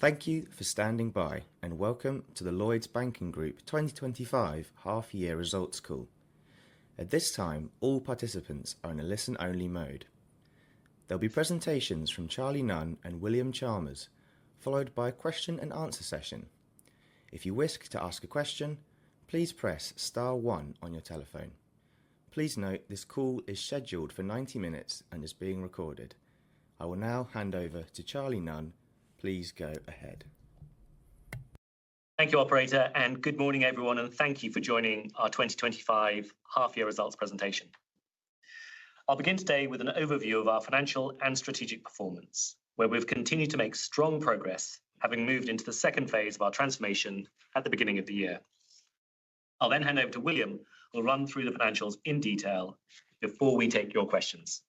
Thank you for standing by and welcome to the Lloyds Banking Group 2025 half-year results call. At this time, all participants are in a listen-only mode. There'll be presentations from Charlie Nunn and William Chalmers, followed by a question and answer session. If you wish to ask a question, please press star 1 on your telephone. Please note this call is scheduled for 90 minutes and is being recorded. I will now hand over to Charlie Nunn. Please go ahead. Thank you, operator, and good morning, everyone, and thank you for joining our 2025 half-year results presentation. I'll begin today with an overview of our financial and strategic performance, where we've continued to make strong progress, having moved into the second phase of our transformation at the beginning of the year. I'll then hand over to William, who will run through the financials in detail before we take your questions.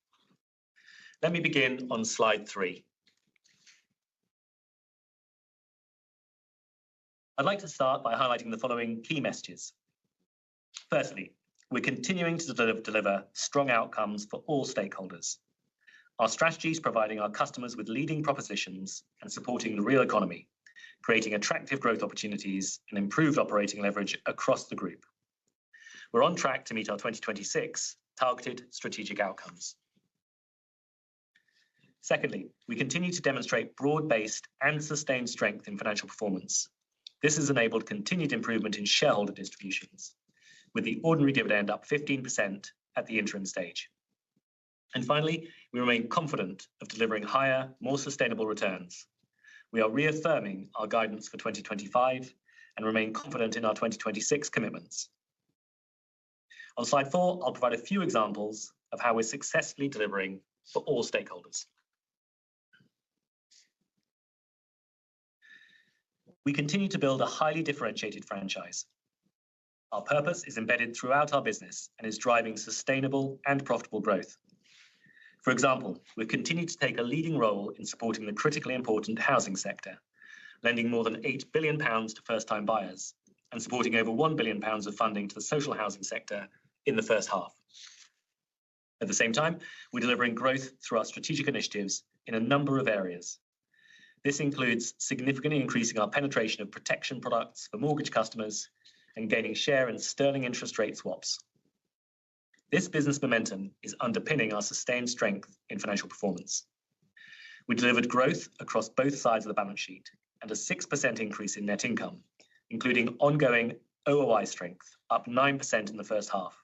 Let me begin on slide 3. I'd like to start by highlighting the following key messages. Firstly, we're continuing to deliver strong outcomes for all stakeholders. Our strategy is providing our customers with leading propositions and supporting the real economy, creating attractive growth opportunities and improved operating leverage across the group. We're on track to meet our 2026 targeted strategic outcomes. Secondly, we continue to demonstrate broad-based and sustained strength in financial performance. This has enabled continued improvement in shareholder distributions, with the ordinary dividend up 15% at the interim stage. And finally, we remain confident of delivering higher, more sustainable returns. We are reaffirming our guidance for 2025 and remain confident in our 2026 commitments. On slide 4, I'll provide a few examples of how we're successfully delivering for all stakeholders. We continue to build a highly differentiated franchise. Our purpose is embedded throughout our business and is driving sustainable and profitable growth. For example, we've continued to take a leading role in supporting the critically important housing sector, lending more than £8 billion to first-time buyers and supporting over £1 billion of funding to the social housing sector in the first half. At the same time, we're delivering growth through our strategic initiatives in a number of areas. This includes significantly increasing our penetration of protection products for mortgage customers and gaining share in sterling interest rate swaps. This business momentum is underpinning our sustained strength in financial performance. We delivered growth across both sides of the balance sheet and a 6% increase in net income, including ongoing OOI strength, up 9% in the first half.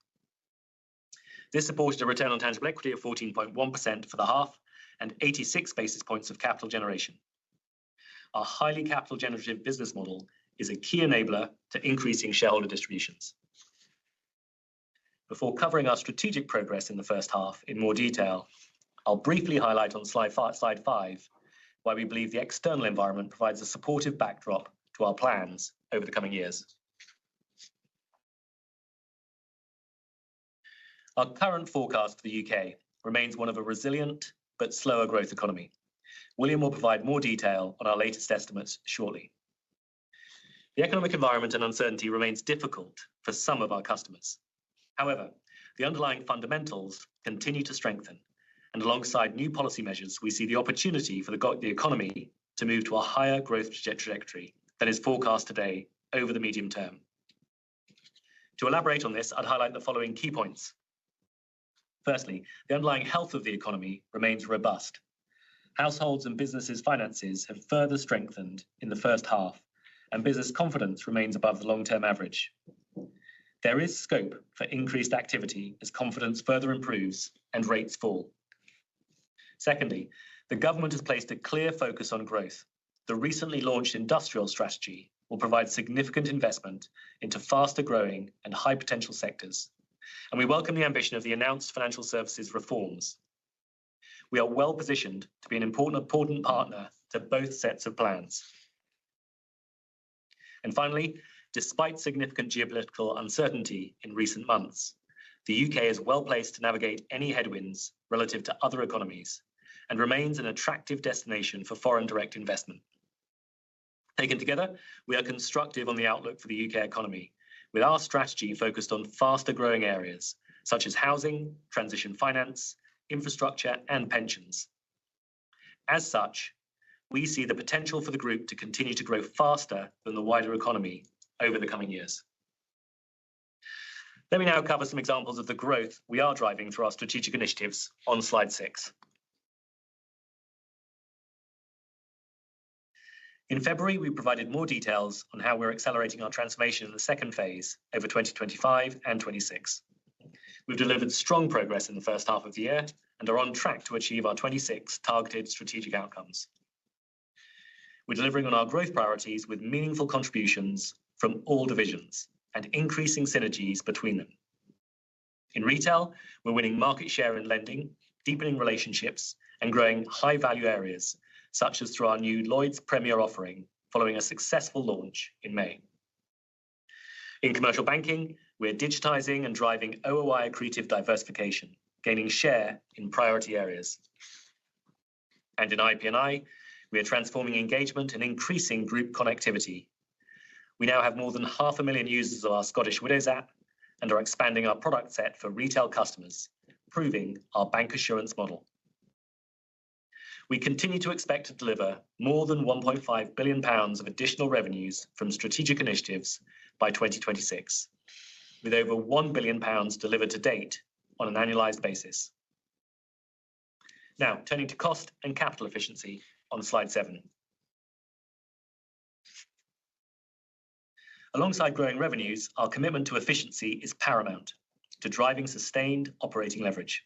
This supported a return on tangible equity of 14.1% for the half and 86 basis points of capital generation. Our highly capital generative business model is a key enabler to increasing shareholder distributions. Before covering our strategic progress in the first half in more detail, I'll briefly highlight on slide 5 why we believe the external environment provides a supportive backdrop to our plans over the coming years. Our current forecast for the UK remains one of a resilient but slower growth economy. William will provide more detail on our latest estimates shortly. The economic environment and uncertainty remains difficult for some of our customers. However, the underlying fundamentals continue to strengthen, and alongside new policy measures, we see the opportunity for the economy to move to a higher growth trajectory than is forecast today over the medium term. To elaborate on this, I'd highlight the following key points. Firstly, the underlying health of the economy remains robust. Households and businesses' finances have further strengthened in the first half, and business confidence remains above the long-term average. There is scope for increased activity as confidence further improves and rates fall. Secondly, the government has placed a clear focus on growth. The recently launched industrial strategy will provide significant investment into faster-growing and high-potential sectors, and we welcome the ambition of the announced financial services reforms. We are well positioned to be an important partner to both sets of plans. And finally, despite significant geopolitical uncertainty in recent months, the UK is well placed to navigate any headwinds relative to other economies and remains an attractive destination for foreign direct investment. Taken together, we are constructive on the outlook for the UK economy, with our strategy focused on faster growing areas such as housing, transition finance, infrastructure and pensions. As such, we see the potential for the group to continue to grow faster than the wider economy over the coming years. Let me now cover some examples of the growth we are driving through our strategic initiatives on slide 6. In February, we provided more details on how we're accelerating our transformation in the second phase over 2025 and 26. We've delivered strong progress in the first half of the year and are on track to achieve our 26 targeted strategic outcomes. We're delivering on our growth priorities with meaningful contributions from all divisions and increasing synergies between them. In retail, we're winning market share in lending, deepening relationships, and growing high-value areas, such as through our new Lloyds Premier offering, following a successful launch in May. In commercial banking, we're digitising and driving OOI accretive diversification, gaining share in priority areas. And in IP&I, we are transforming engagement and increasing group connectivity. We now have more than 500,000 users of our Scottish Widows app and are expanding our product set for retail customers, proving our bank assurance model. We continue to expect to deliver more than £1.5 billion of additional revenues from strategic initiatives by 2026, with over £1 billion delivered to date on an annualised basis. Now, turning to cost and capital efficiency on slide 7. Alongside growing revenues, our commitment to efficiency is paramount to driving sustained operating leverage.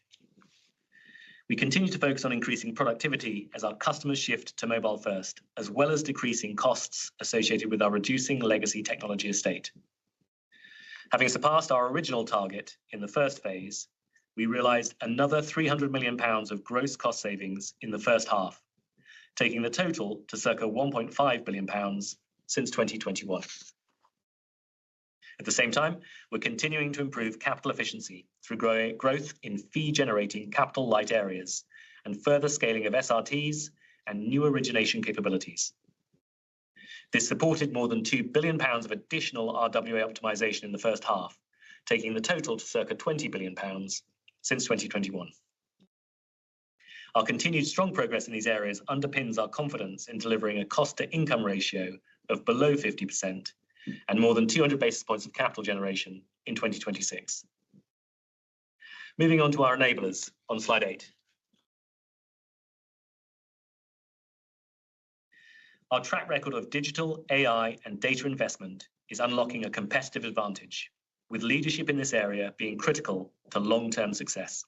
We continue to focus on increasing productivity as our customers shift to mobile first, as well as decreasing costs associated with our reducing legacy technology estate. Having surpassed our original target in the first phase, we realised another £300 million of gross cost savings in the first half, taking the total to circa £1.5 billion since 2021. At the same time, we're continuing to improve capital efficiency through growth in fee-generating capital-light areas and further scaling of SRTs and new origination capabilities. This supported more than £2 billion of additional RWA optimisation in the first half, taking the total to circa £20 billion since 2021. Our continued strong progress in these areas underpins our confidence in delivering a cost-to-income ratio of below 50% and more than 200 basis points of capital generation in 2026. Moving on to our enablers on slide 8. Our track record of digital, AI, and data investment is unlocking a competitive advantage, with leadership in this area being critical to long-term success.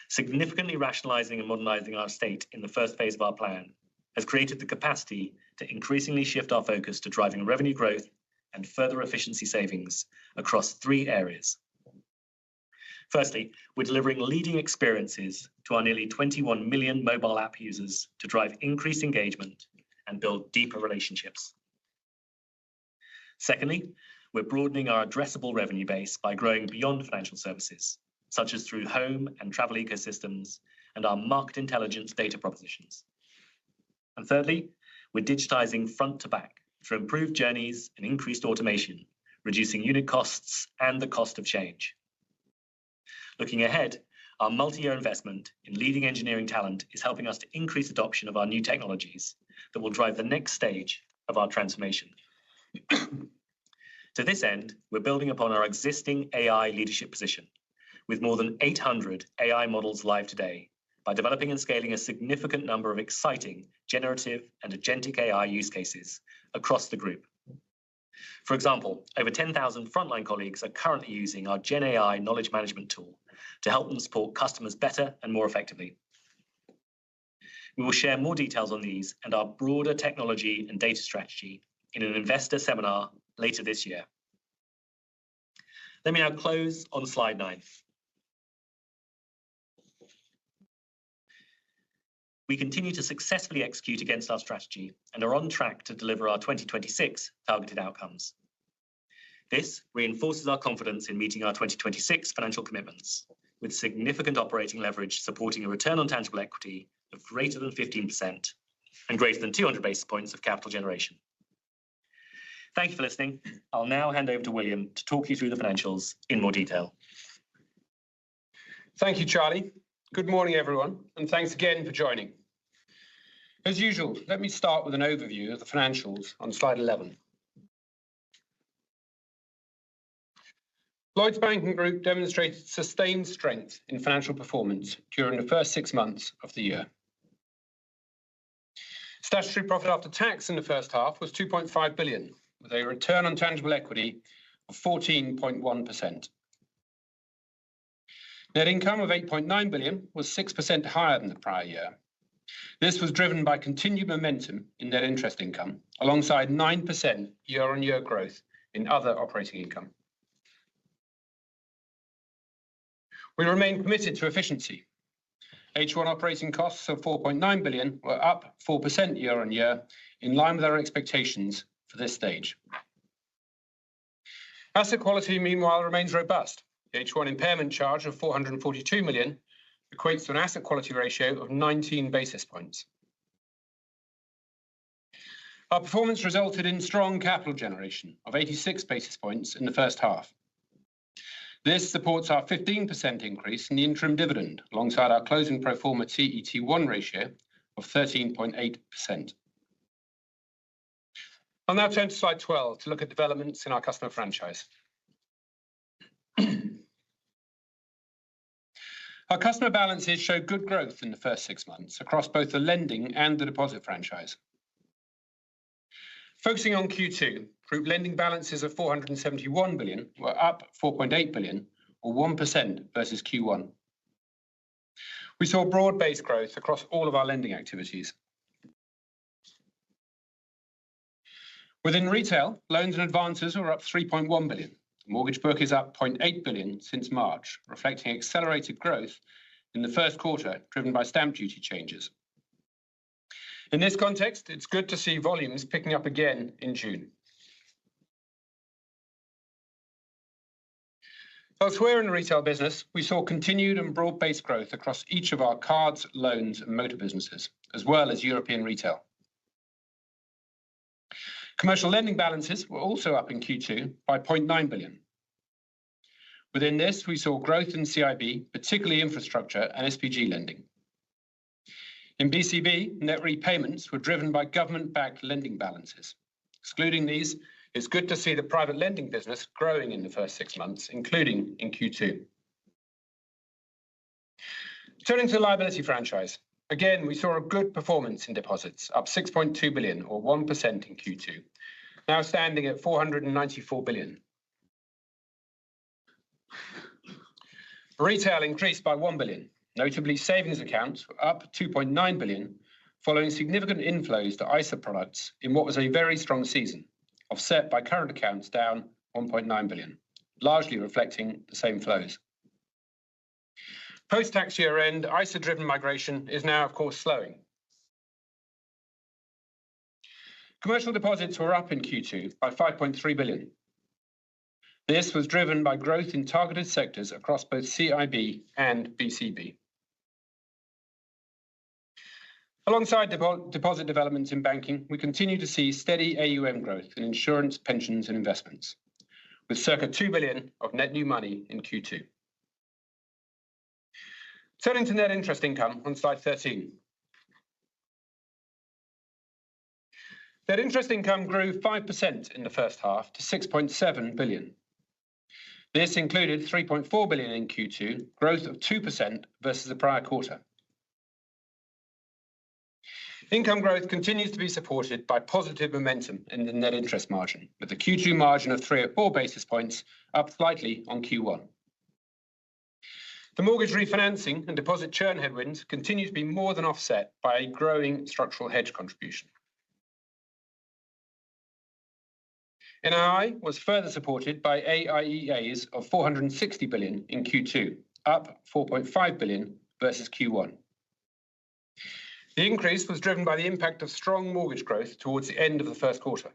Significantly rationalising and modernising our estate in the first phase of our plan has created the capacity to increasingly shift our focus to driving revenue growth and further efficiency savings across 3 areas. Firstly, we're delivering leading experiences to our nearly 21 million mobile app users to drive increased engagement and build deeper relationships. Secondly, we're broadening our addressable revenue base by growing beyond financial services, such as through home and travel ecosystems and our market intelligence data propositions. And thirdly, we're digitising front to back through improved journeys and increased automation, reducing unit costs and the cost of change. Looking ahead, our multi-year investment in leading engineering talent is helping us to increase adoption of our new technologies that will drive the next stage of our transformation. To this end, we're building upon our existing AI leadership position, with more than 800 AI models live today, by developing and scaling a significant number of exciting generative and agentic AI use cases across the group. For example, over 10,000 frontline colleagues are currently using our Gen AI knowledge management tool to help them support customers better and more effectively. We will share more details on these and our broader technology and data strategy in an investor seminar later this year. Let me now close on slide 9. We continue to successfully execute against our strategy and are on track to deliver our 2026 targeted outcomes. This reinforces our confidence in meeting our 2026 financial commitments, with significant operating leverage supporting a return on tangible equity of greater than 15% and greater than 200 basis points of capital generation. Thank you for listening. I'll now hand over to William to talk you through the financials in more detail. Thank you, Charlie. Good morning, everyone, and thanks again for joining. As usual, let me start with an overview of the financials on slide 11. Lloyds Banking Group demonstrated sustained strength in financial performance during the first 6 months of the year. Statutory profit after tax in the first half was 2.5 billion, with a return on tangible equity of 14.1%. Net income of 8.9 billion was 6% higher than the prior year. This was driven by continued momentum in net interest income, alongside 9% year-on-year growth in other operating income. We remain committed to efficiency. H1 operating costs of 4.9 billion were up 4% year-on-year, in line with our expectations for this stage. Asset quality, meanwhile, remains robust. The H1 impairment charge of 442 million equates to an asset quality ratio of 19 basis points. Our performance resulted in strong capital generation of 86 basis points in the first half. This supports our 15% increase in the interim dividend, alongside our closing pro forma CET1 ratio of 13.8%. I'll now turn to slide 12 to look at developments in our customer franchise. Our customer balances show good growth in the first 6 months across both the lending and the deposit franchise. Focusing on Q2, group lending balances of 471 billion were up 4.8 billion, or 1% versus Q1. We saw broad-based growth across all of our lending activities. Within retail, loans and advances were up 3.1 billion. The mortgage book is up 0.8 billion since March, reflecting accelerated growth in the first quarter, driven by stamp duty changes. In this context, it's good to see volumes picking up again in June. Elsewhere in the retail business, we saw continued and broad-based growth across each of our cards, loans and motor businesses, as well as European retail. Commercial lending balances were also up in Q2 by 0.9 billion. Within this, we saw growth in CIB, particularly infrastructure and SPG lending. In BCB, net repayments were driven by government-backed lending balances. Excluding these, it's good to see the private lending business growing in the first 6 months, including in Q2. Turning to the liability franchise, again, we saw a good performance in deposits, up 6.2 billion, or 1% in Q2, now standing at 494 billion. Retail increased by 1 billion. Notably, savings accounts were up 2.9 billion, following significant inflows to ISA products in what was a very strong season, offset by current accounts down 1.9 billion, largely reflecting the same flows. Post-tax year-end, ISA-driven migration is now, of course, slowing. Commercial deposits were up in Q2 by 5.3 billion. This was driven by growth in targeted sectors across both CIB and BCB. Alongside deposit developments in banking, we continue to see steady AUM growth in insurance, pensions and investments, with circa 2 billion of net new money in Q2. Turning to net interest income on slide 13. Net interest income grew 5% in the first half to 6.7 billion. This included 3.4 billion in Q2, growth of 2% versus the prior quarter. Income growth continues to be supported by positive momentum in the net interest margin, with the Q2 margin of 3 or 4 basis points up slightly on Q1. The mortgage refinancing and deposit churn headwinds continue to be more than offset by a growing structural hedge contribution. NII was further supported by AIEAs of 460 billion in Q2, up 4.5 billion versus Q1. The increase was driven by the impact of strong mortgage growth towards the end of the first quarter.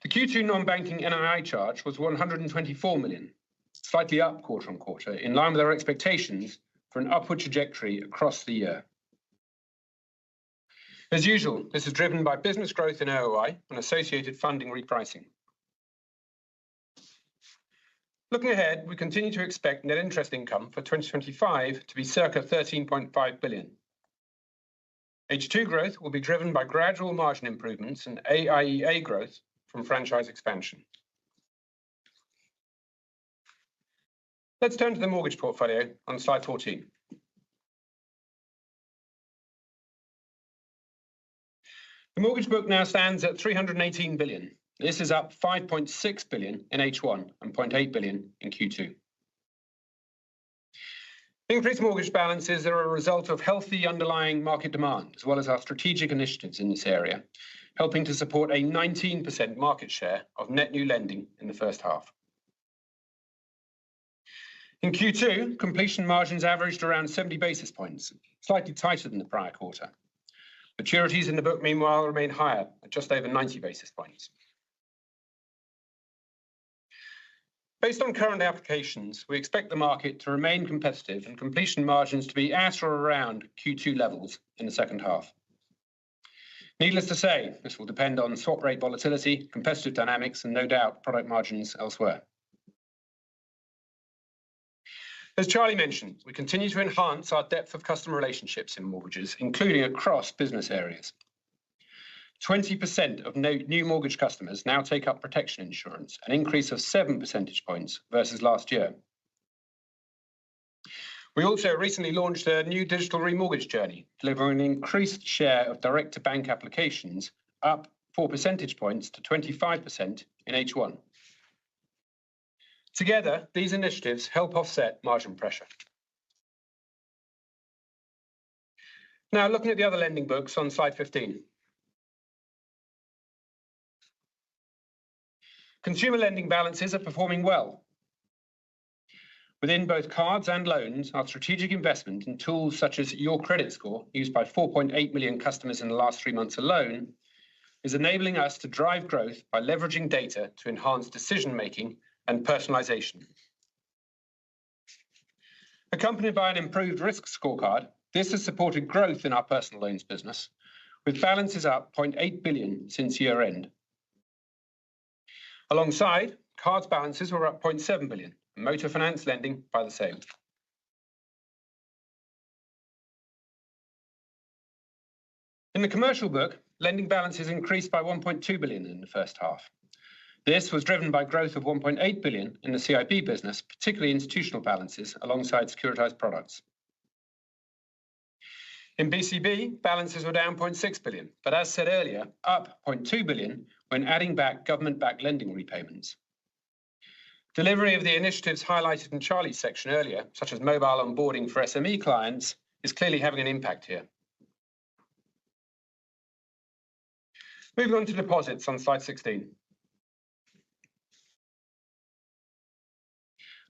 The Q2 non-banking NII charge was 124 million, slightly up quarter on quarter, in line with our expectations for an upward trajectory across the year. As usual, this is driven by business growth in LLOY and associated funding repricing. Looking ahead, we continue to expect net interest income for 2025 to be circa 13.5 billion. H2 growth will be driven by gradual margin improvements and AIEA growth from franchise expansion. Let's turn to the mortgage portfolio on slide 14. The mortgage book now stands at 318 billion. This is up 5.6 billion in H1 and 0.8 billion in Q2. Increased mortgage balances are a result of healthy underlying market demand, as well as our strategic initiatives in this area, helping to support a 19% market share of net new lending in the first half. In Q2, completion margins averaged around 70 basis points, slightly tighter than the prior quarter. Maturities in the book, meanwhile, remain higher at just over 90 basis points. Based on current applications, we expect the market to remain competitive and completion margins to be at or around Q2 levels in the second half. Needless to say, this will depend on swap rate volatility, competitive dynamics, and no doubt product margins elsewhere. As Charlie mentioned, we continue to enhance our depth of customer relationships in mortgages, including across business areas. 20% of new mortgage customers now take up protection insurance, an increase of 7 percentage points versus last year. We also recently launched a new digital remortgage journey, delivering an increased share of direct-to-bank applications, up 4 percentage points to 25% in H1. Together, these initiatives help offset margin pressure. Now, looking at the other lending books on slide 15. Consumer lending balances are performing well. Within both cards and loans, our strategic investment in tools such as Your Credit Score, used by 4.8 million customers in the last 3 months alone, is enabling us to drive growth by leveraging data to enhance decision-making and personalisation. Accompanied by an improved risk scorecard, this has supported growth in our personal loans business, with balances up 0.8 billion since year-end. Alongside, cards balances were up 0.7 billion, and motor finance lending by the same. In the commercial book, lending balances increased by 1.2 billion in the first half. This was driven by growth of 1.8 billion in the CIB business, particularly institutional balances alongside securitized products. In BCB, balances were down 0.6 billion, but as said earlier, up 0.2 billion when adding back government-backed lending repayments. Delivery of the initiatives highlighted in Charlie's section earlier, such as mobile onboarding for SME clients, is clearly having an impact here. Moving on to deposits on slide 16.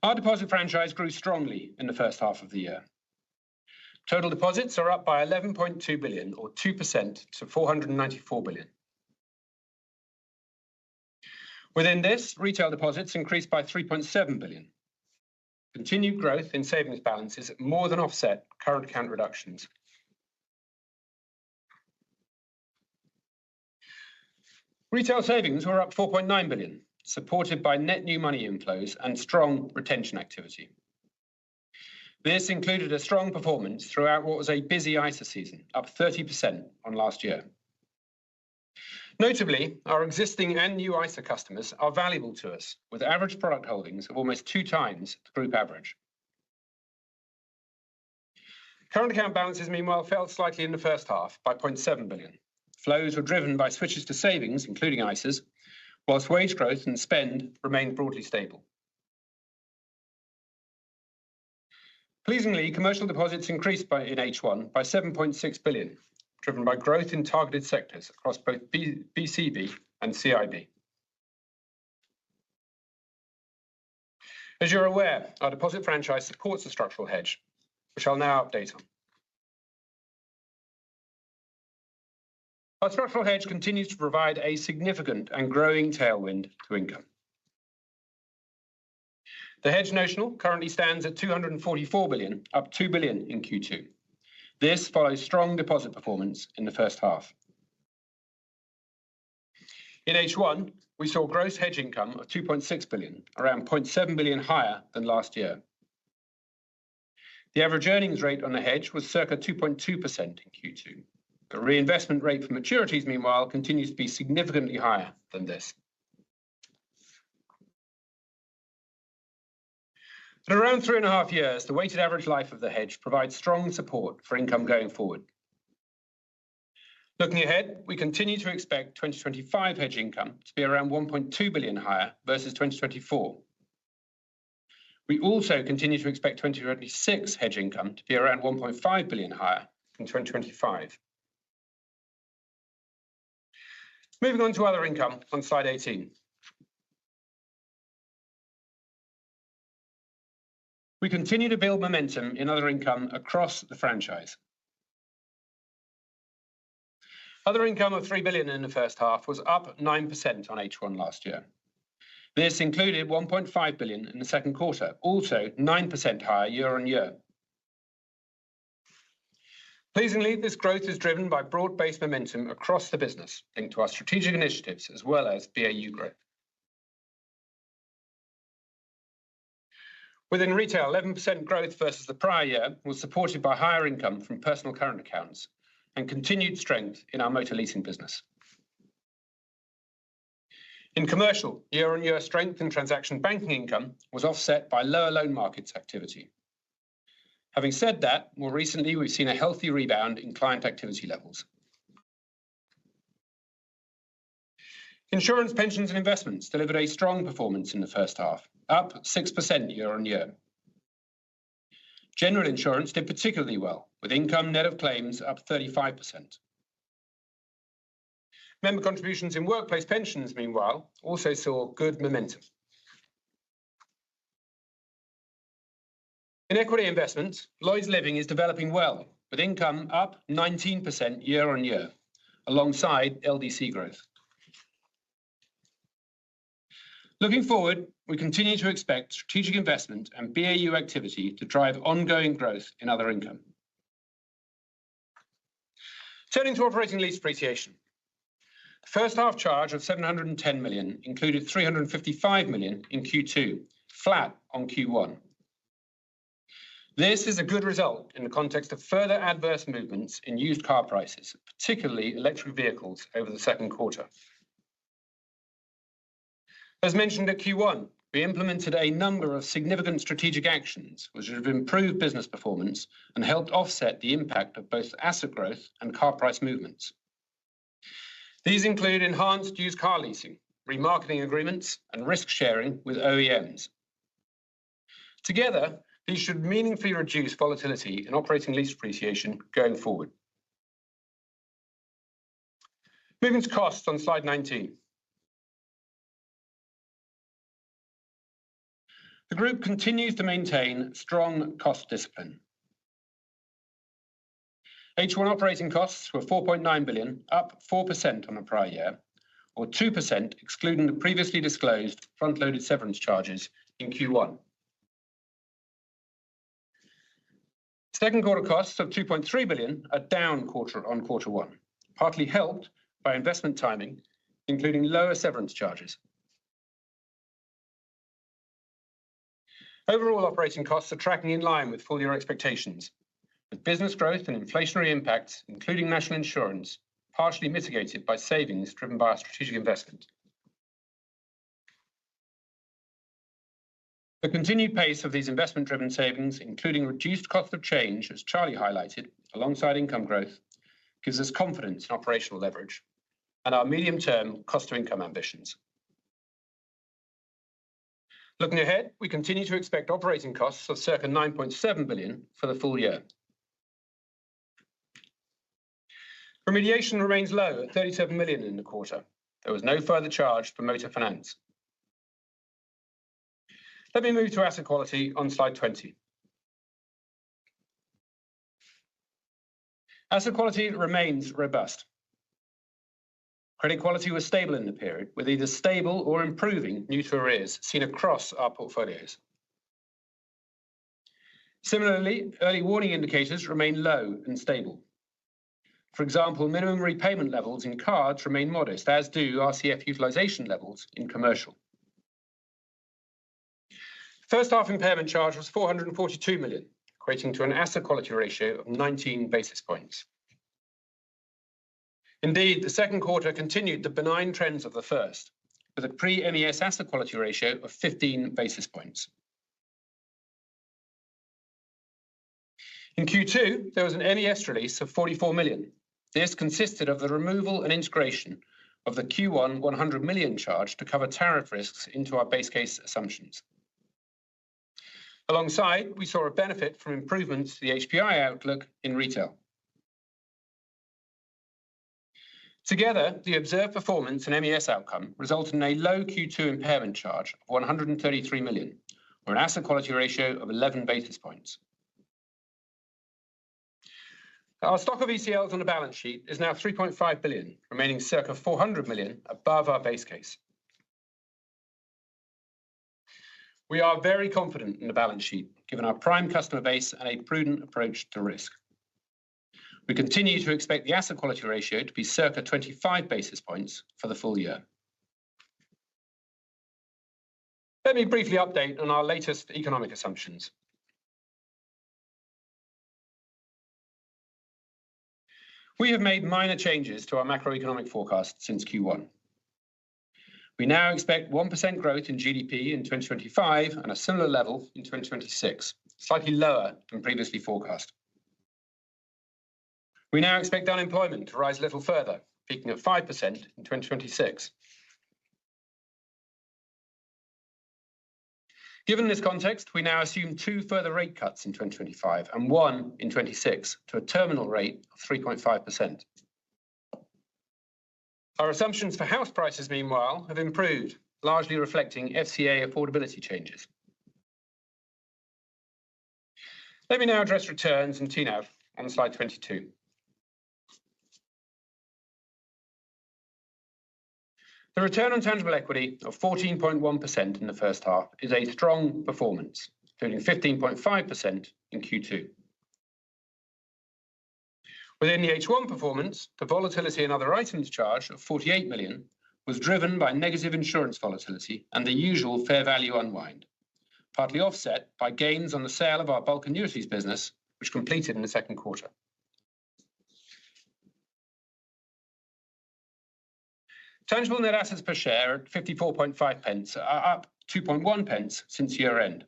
Our deposit franchise grew strongly in the first half of the year. Total deposits are up by 11.2 billion, or 2% to 494 billion. Within this, retail deposits increased by 3.7 billion. Continued growth in savings balances more than offset current account reductions. Retail savings were up 4.9 billion, supported by net new money inflows and strong retention activity. This included a strong performance throughout what was a busy ISA season, up 30% on last year. Notably, our existing and new ISA customers are valuable to us, with average product holdings of almost 2 times the group average. Current account balances, meanwhile, fell slightly in the first half by 0.7 billion. Flows were driven by switches to savings, including ISAs, whilst wage growth and spend remained broadly stable. Pleasingly, commercial deposits increased in H1 by 7.6 billion, driven by growth in targeted sectors across both BCB and CIB. As you're aware, our deposit franchise supports the structural hedge, which I'll now update on. Our structural hedge continues to provide a significant and growing tailwind to income. The hedge notional currently stands at 244 billion, up 2 billion in Q2. This follows strong deposit performance in the first half. In H1, we saw gross hedge income of 2.6 billion, around 0.7 billion higher than last year. The average earnings rate on the hedge was circa 2.2% in Q2. The reinvestment rate for maturities, meanwhile, continues to be significantly higher than this. At around 3.5 years, the weighted average life of the hedge provides strong support for income going forward. Looking ahead, we continue to expect 2025 hedge income to be around 1.2 billion higher versus 2024. We also continue to expect 2026 hedge income to be around 1.5 billion higher than 2025. Moving on to other income on slide 18. We continue to build momentum in other income across the franchise. Other income of 3 billion in the first half was up 9% on H1 last year. This included 1.5 billion in the second quarter, also 9% higher year on year. Pleasingly, this growth is driven by broad-based momentum across the business, linked to our strategic initiatives as well as BAU growth. Within retail, 11% growth versus the prior year was supported by higher income from personal current accounts and continued strength in our motor leasing business. In commercial, year-on-year strength in transaction banking income was offset by lower loan markets activity. Having said that, more recently we've seen a healthy rebound in client activity levels. Insurance, pensions and investments delivered a strong performance in the first half, up 6% year-on-year. General insurance did particularly well, with income net of claims up 35%. Member contributions in workplace pensions, meanwhile, also saw good momentum. In equity investments, Lloyds Living is developing well, with income up 19% year-on-year, alongside LDC growth. Looking forward, we continue to expect strategic investment and BAU activity to drive ongoing growth in other income. Turning to operating lease depreciation. The first half charge of 710 million included 355 million in Q2, flat on Q1. This is a good result in the context of further adverse movements in used car prices, particularly electric vehicles over the second quarter. As mentioned at Q1, we implemented a number of significant strategic actions which have improved business performance and helped offset the impact of both asset growth and car price movements. These include enhanced used car leasing, remarketing agreements, and risk sharing with OEMs. Together, these should meaningfully reduce volatility in operating lease depreciation going forward. Moving to costs on slide 19. The group continues to maintain strong cost discipline. H1 operating costs were 4.9 billion, up 4% on the prior year, or 2% excluding the previously disclosed front-loaded severance charges in Q1. Second quarter costs of 2.3 billion are down quarter on quarter one, partly helped by investment timing, including lower severance charges. Overall operating costs are tracking in line with full year expectations, with business growth and inflationary impacts, including national insurance, partially mitigated by savings driven by our strategic investment. The continued pace of these investment-driven savings, including reduced cost of change, as Charlie highlighted, alongside income growth, gives us confidence in operational leverage and our medium-term cost-to-income ambitions. Looking ahead, we continue to expect operating costs of circa 9.7 billion for the full year. Remediation remains low at 37 million in the quarter. There was no further charge for motor finance. Let me move to asset quality on slide 20. Asset quality remains robust. Credit quality was stable in the period, with either stable or improving new to arrears seen across our portfolios. Similarly, early warning indicators remain low and stable. For example, minimum repayment levels in cards remain modest, as do RCF utilisation levels in commercial. First half impairment charge was 442 million, equating to an asset quality ratio of 19 basis points. Indeed, the second quarter continued the benign trends of the first, with a pre-MES asset quality ratio of 15 basis points. In Q2, there was an MES release of 44 million. This consisted of the removal and integration of the Q1 100 million charge to cover tariff risks into our base case assumptions. Alongside, we saw a benefit from improvements to the HPI outlook in retail. Together, the observed performance and MES outcome resulted in a low Q2 impairment charge of 133 million, or an asset quality ratio of 11 basis points. Our stock of ECLs on the balance sheet is now 3.5 billion, remaining circa 400 million above our base case. We are very confident in the balance sheet, given our prime customer base and a prudent approach to risk. We continue to expect the asset quality ratio to be circa 25 basis points for the full year. Let me briefly update on our latest economic assumptions. We have made minor changes to our macroeconomic forecast since Q1. We now expect 1% growth in GDP in 2025 and a similar level in 2026, slightly lower than previously forecast. We now expect unemployment to rise a little further, peaking at 5% in 2026. Given this context, we now assume 2 further rate cuts in 2025 and 1 in 2026 to a terminal rate of 3.5%. Our assumptions for house prices, meanwhile, have improved, largely reflecting FCA affordability changes. Let me now address returns and TNAV on slide 22. The return on tangible equity of 14.1% in the first half is a strong performance, including 15.5% in Q2. Within the H1 performance, the volatility and other items charge of 48 million was driven by negative insurance volatility and the usual fair value unwind, partly offset by gains on the sale of our bulk annuities business, which completed in the second quarter. Tangible net assets per share at 54.5 pence are up 2.1 pence since year end.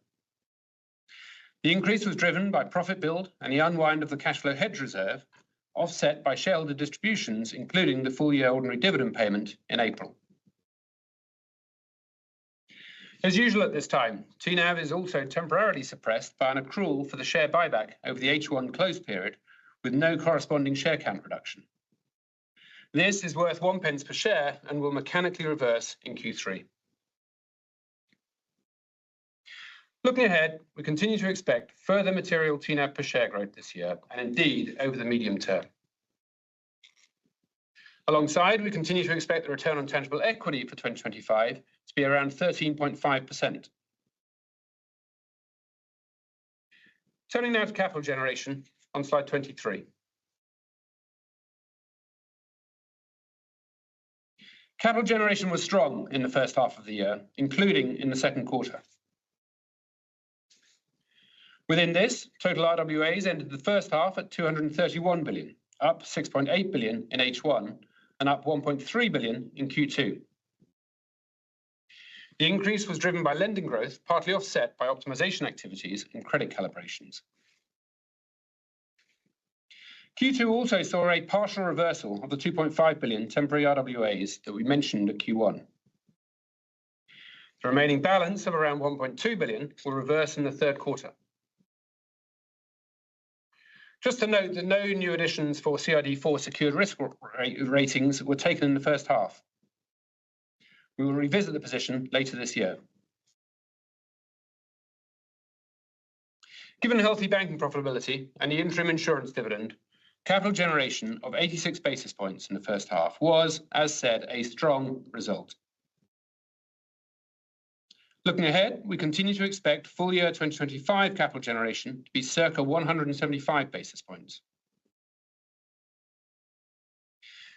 The increase was driven by profit build and the unwind of the cash flow hedge reserve, offset by shareholder distributions, including the full year ordinary dividend payment in April. As usual at this time, TNAV is also temporarily suppressed by an accrual for the share buyback over the H1 close period, with no corresponding share count reduction. This is worth 1 pence per share and will mechanically reverse in Q3. Looking ahead, we continue to expect further material TNAV per share growth this year and indeed over the medium term. Alongside, we continue to expect the return on tangible equity for 2025 to be around 13.5%. Turning now to capital generation on slide 23. Capital generation was strong in the first half of the year, including in the second quarter. Within this, total RWAs ended the first half at 231 billion, up 6.8 billion in H1 and up 1.3 billion in Q2. The increase was driven by lending growth, partly offset by optimization activities and credit calibrations. Q2 also saw a partial reversal of the 2.5 billion temporary RWAs that we mentioned at Q1. The remaining balance of around 1.2 billion will reverse in the third quarter. Just to note that no new additions for CRD4 secured risk ratings were taken in the first half. We will revisit the position later this year. Given healthy banking profitability and the interim insurance dividend, capital generation of 86 basis points in the first half was, as said, a strong result. Looking ahead, we continue to expect full year 2025 capital generation to be circa 175 basis points.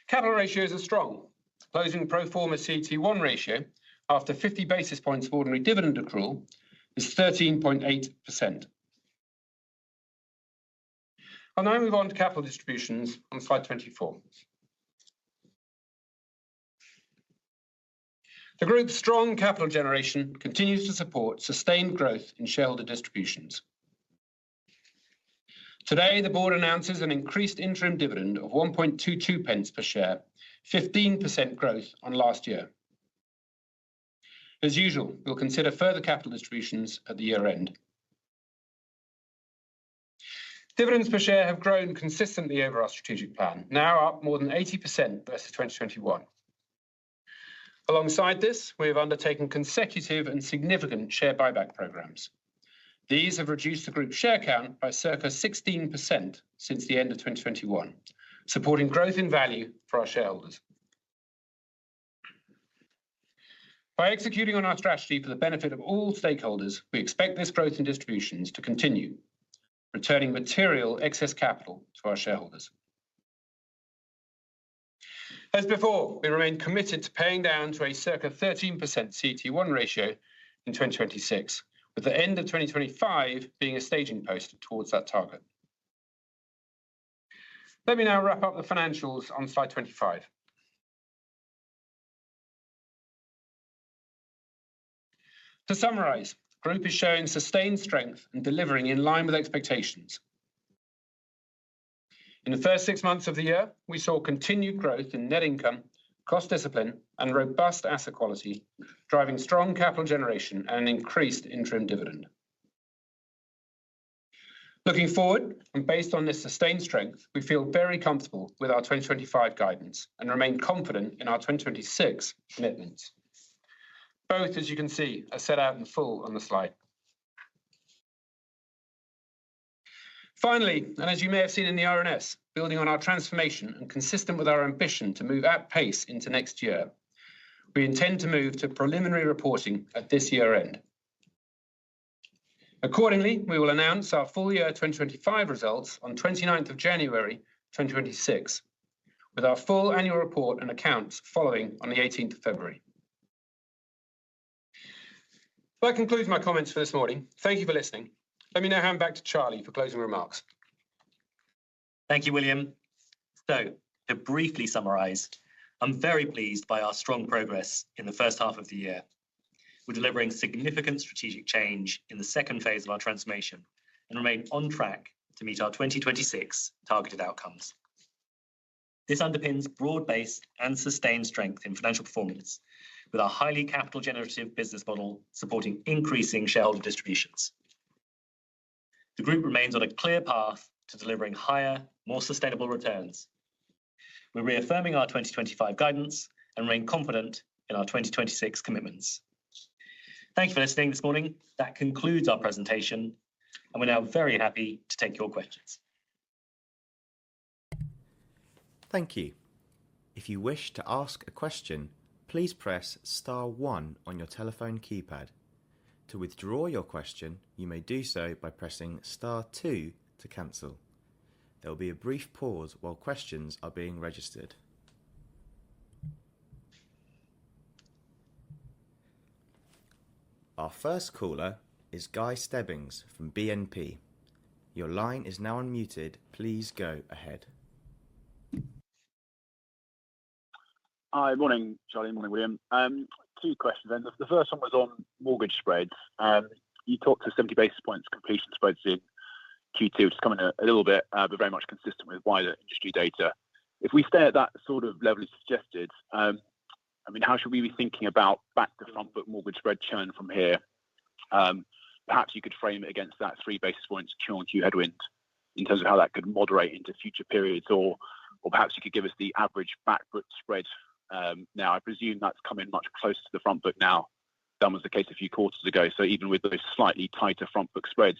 Capital ratios are strong. Closing pro forma CET1 ratio after 50 basis points of ordinary dividend accrual is 13.8%. I'll now move on to capital distributions on slide 24. The group's strong capital generation continues to support sustained growth in shareholder distributions. Today, the board announces an increased interim dividend of 1.22 pence per share, 15% growth on last year. As usual, we'll consider further capital distributions at the year end. Dividends per share have grown consistently over our strategic plan, now up more than 80% versus 2021. Alongside this, we have undertaken consecutive and significant share buyback programs. These have reduced the group share count by circa 16% since the end of 2021, supporting growth in value for our shareholders. By executing on our strategy for the benefit of all stakeholders, we expect this growth in distributions to continue, returning material excess capital to our shareholders. As before, we remain committed to paying down to a circa 13% CET1 ratio in 2026, with the end of 2025 being a staging post towards that target. Let me now wrap up the financials on slide 25. To summarise, the group is showing sustained strength and delivering in line with expectations. In the first 6 months of the year, we saw continued growth in net income, cost discipline, and robust asset quality, driving strong capital generation and an increased interim dividend. Looking forward, and based on this sustained strength, we feel very comfortable with our 2025 guidance and remain confident in our 2026 commitments. Both, as you can see, are set out in full on the slide. Finally, and as you may have seen in the RNS, building on our transformation and consistent with our ambition to move at pace into next year, we intend to move to preliminary reporting at this year end. Accordingly, we will announce our full year 2025 results on 29th of January 2026, with our full annual report and accounts following on the 18th of February. That concludes my comments for this morning. Thank you for listening. Let me now hand back to Charlie for closing remarks. Thank you, William. So, to briefly summarise, I'm very pleased by our strong progress in the first half of the year. We're delivering significant strategic change in the second phase of our transformation and remain on track to meet our 2026 targeted outcomes. This underpins broad-based and sustained strength in financial performance, with our highly capital generative business model supporting increasing shareholder distributions. The group remains on a clear path to delivering higher, more sustainable returns. We're reaffirming our 2025 guidance and remain confident in our 2026 commitments. Thank you for listening this morning. That concludes our presentation, and we're now very happy to take your questions. Thank you. If you wish to ask a question, please press star 1 on your telephone keypad. To withdraw your question, you may do so by pressing star 2 to cancel. There will be a brief pause while questions are being registered. Our first caller is Guy Stebbings from BNP. Your line is now unmuted. Please go ahead. Hi, morning, Charlie. Morning, William. 2 questions then. The first one was on mortgage spreads. You talked to 70 basis points completion spreads in Q2, which is coming a little bit, but very much consistent with wider industry data. If we stay at that sort of level as suggested, how should we be thinking about back to front book mortgage spread churn from here? Perhaps you could frame it against that 3 basis points Q-on-Q headwind in terms of how that could moderate into future periods, or perhaps you could give us the average back book spread now. I presume that's coming much closer to the front book now than was the case a few quarters ago. So even with those slightly tighter front book spreads,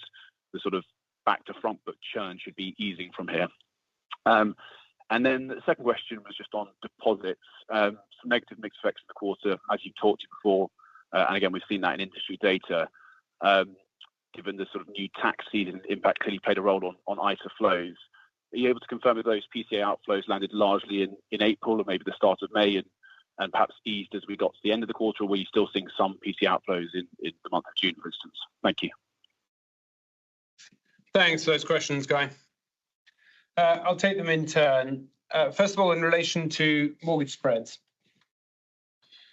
the sort of back to front book churn should be easing from here. And then the second question was just on deposits. Some negative mix effects in the quarter, as you talked to before, and again, we've seen that in industry data. Given the sort of new tax season impact clearly played a role on ISA flows. Are you able to confirm that those PCA outflows landed largely in April or maybe the start of May and perhaps eased as we got to the end of the quarter, or were you still seeing some PCA outflows in the month of June, for instance? Thank you. Thanks for those questions, Guy. I'll take them in turn. First of all, in relation to mortgage spreads.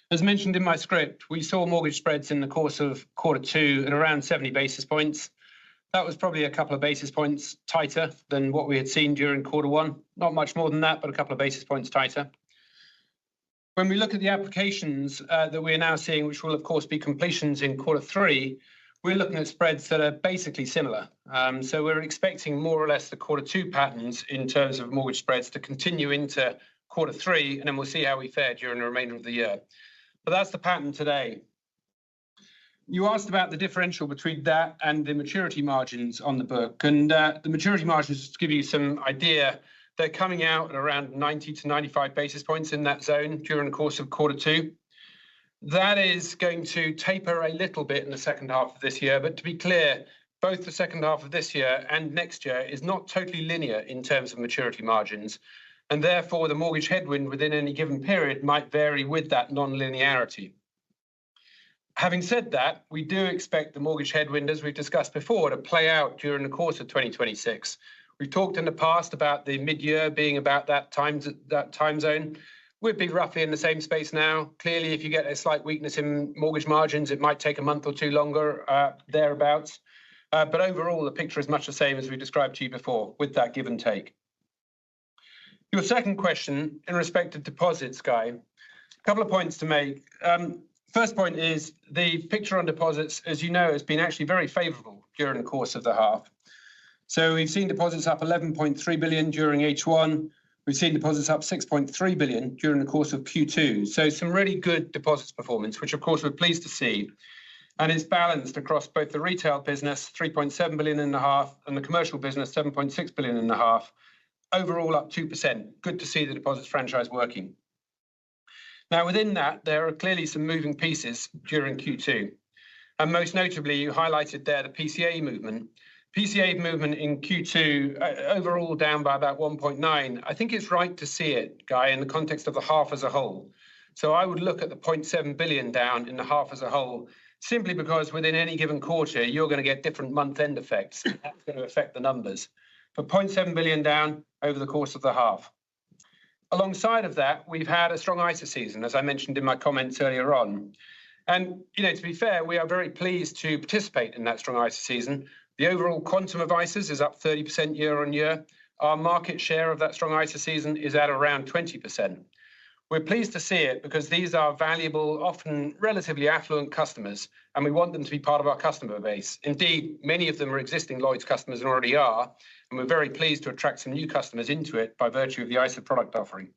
As mentioned in my script, we saw mortgage spreads in the course of Q2 at around 70 basis points. That was probably a couple of basis points tighter than what we had seen during Q1. Not much more than that, but a couple of basis points tighter. When we look at the applications that we're now seeing, which will of course be completions in Q3, we're looking at spreads that are basically similar. So we're expecting more or less the Q2 patterns in terms of mortgage spreads to continue into Q3, and then we'll see how we fare during the remainder of the year. But that's the pattern today. You asked about the differential between that and the maturity margins on the book. And the maturity margins, to give you some idea, they're coming out at around 90 to 95 basis points in that zone during the course of Q2. That is going to taper a little bit in the second half of this year. But to be clear, both the second half of this year and next year is not totally linear in terms of maturity margins. And therefore, the mortgage headwind within any given period might vary with that non-linearity. Having said that, we do expect the mortgage headwind, as we've discussed before, to play out during the course of 2026. We've talked in the past about the mid-year being about that time zone. We'd be roughly in the same space now. Clearly, if you get a slight weakness in mortgage margins, it might take a month or two longer, thereabouts. But overall, the picture is much the same as we described to you before, with that give and take. Your second question in respect to deposits, Guy, a couple of points to make. First point is the picture on deposits, as you know, has been actually very favourable during the course of the half. So we've seen deposits up 11.3 billion during H1. We've seen deposits up 6.3 billion during the course of Q2. So some really good deposits performance, which of course we're pleased to see. And it's balanced across both the retail business, 3.7 billion in the half, and the commercial business, 7.6 billion in the half. Overall up 2%. Good to see the deposits franchise working. Now, within that, there are clearly some moving pieces during Q2. And most notably, you highlighted there the PCA movement. PCA movement in Q2, overall down by about 1.9. I think it's right to see it, Guy, in the context of the half as a whole. So I would look at the 0.7 billion down in the half as a whole, simply because within any given quarter, you're going to get different month-end effects. That's going to affect the numbers. But 0.7 billion down over the course of the half. Alongside of that, we've had a strong ISA season, as I mentioned in my comments earlier on. And, to be fair, we are very pleased to participate in that strong ISA season. The overall quantum of ISAs is up 30% year on year. Our market share of that strong ISA season is at around 20%. We're pleased to see it because these are valuable, often relatively affluent customers, and we want them to be part of our customer base. Indeed, many of them are existing Lloyds customers and already are, and we're very pleased to attract some new customers into it by virtue of the ISA product offering.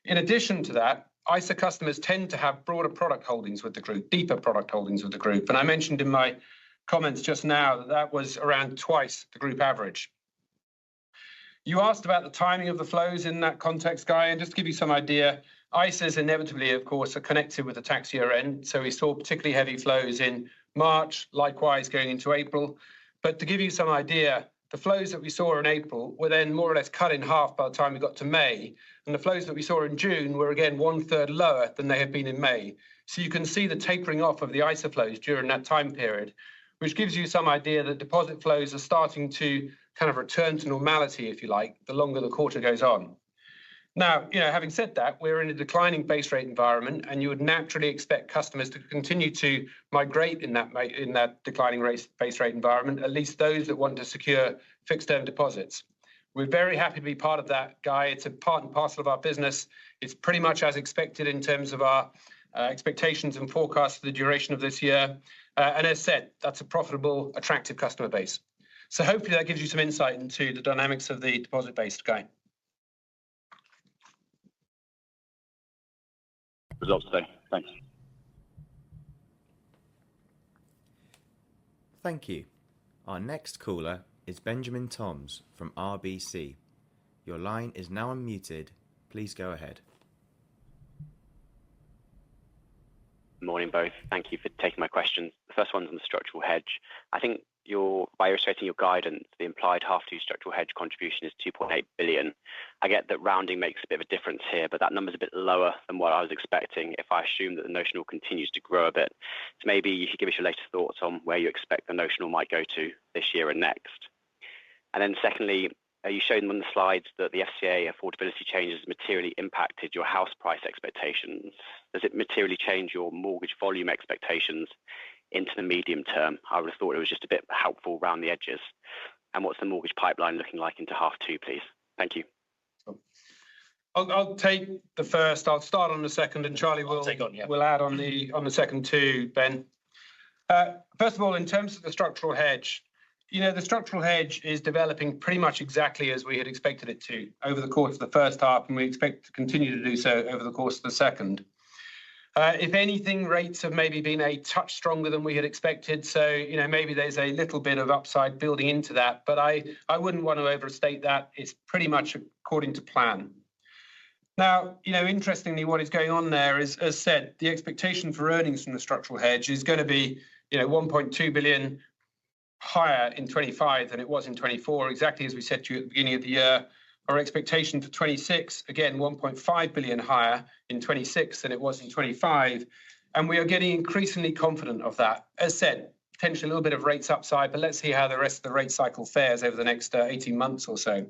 In addition to that, ISA customers tend to have broader product holdings with the group, deeper product holdings with the group. And I mentioned in my comments just now that that was around twice the group average. You asked about the timing of the flows in that context, Guy, and just to give you some idea, ISAs inevitably, of course, are connected with the tax year end. So we saw particularly heavy flows in March, likewise going into April. But to give you some idea, the flows that we saw in April were then more or less cut in half by the time we got to May. And the flows that we saw in June were again 1/3 lower than they had been in May. So you can see the tapering off of the ISA flows during that time period, which gives you some idea that deposit flows are starting to kind of return to normality, if you like, the longer the quarter goes on. Now, having said that, we're in a declining base rate environment, and you would naturally expect customers to continue to migrate in that declining base rate environment, at least those that want to secure fixed-term deposits. We're very happy to be part of that, Guy. It's a part and parcel of our business. It's pretty much as expected in terms of our expectations and forecasts for the duration of this year. And as said, that's a profitable, attractive customer base. So hopefully that gives you some insight into the dynamics of the deposit base, Guy. Results today. Thanks. Thank you. Our next caller is Benjamin Toms from RBC. Your line is now unmuted. Please go ahead. Morning, both. Thank you for taking my questions. The first one's on the structural hedge. I think by illustrating your guidance, the implied half-two structural hedge contribution is 2.8 billion. I get that rounding makes a bit of a difference here, but that number's a bit lower than what I was expecting if I assume that the notional continues to grow a bit. So maybe you could give us your latest thoughts on where you expect the notional might go to this year and next. And then secondly, You showed on the slides that the FCA affordability changes materially impacted your house price expectations. Does it materially change your mortgage volume expectations into the medium term? I would have thought it was just a bit helpful around the edges. And what's the mortgage pipeline looking like into half two, please? Thank you. I'll take the first. I'll start on the second, and Charlie will add on the second too, Ben. First of all, in terms of the structural hedge, the structural hedge is developing pretty much exactly as we had expected it to over the course of the first half, and we expect to continue to do so over the course of the second. If anything, rates have maybe been a touch stronger than we had expected. So, maybe there's a little bit of upside building into that, but I wouldn't want to overstate that. It's pretty much according to plan. Now, interestingly, what is going on there is, as said, the expectation for earnings from the structural hedge is going to be, 1.2 billion higher in 25 than it was in 24, exactly as we said to you at the beginning of the year. Our expectation for 26, again, 1.5 billion higher in 26 than it was in 25. And we are getting increasingly confident of that. As said, potentially a little bit of rates upside, but let's see how the rest of the rate cycle fares over the next 18 months or so.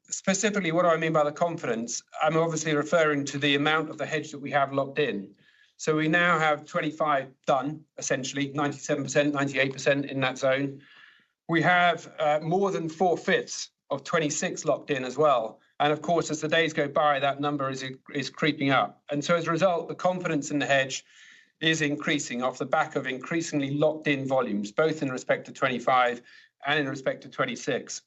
Specifically, what do I mean by the confidence? I'm obviously referring to the amount of the hedge that we have locked in. So we now have 25 done, essentially, 97%, 98% in that zone. We have more than 4/5 of 26 locked in as well. And of course, as the days go by, that number is creeping up. And so as a result, the confidence in the hedge is increasing off the back of increasingly locked in volumes, both in respect to 25 and in respect to 26.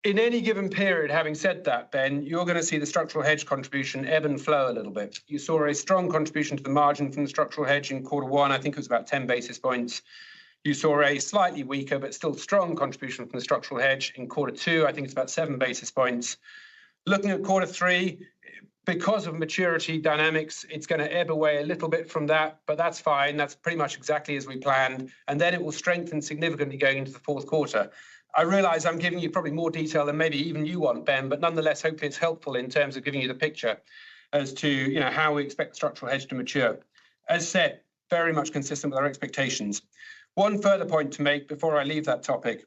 In any given period, having said that, Ben, you're going to see the structural hedge contribution ebb and flow a little bit. You saw a strong contribution to the margin from the structural hedge in quarter one. I think it was about 10 basis points. You saw a slightly weaker but still strong contribution from the structural hedge in quarter two. I think it's about 7 basis points. Looking at quarter three, because of maturity dynamics, it's going to ebb away a little bit from that, but that's fine. That's pretty much exactly as we planned. And then it will strengthen significantly going into the fourth quarter. I realise I'm giving you probably more detail than maybe even you want, Ben, but nonetheless, hopefully it's helpful in terms of giving you the picture as to how we expect the structural hedge to mature. As said, very much consistent with our expectations. One further point to make before I leave that topic.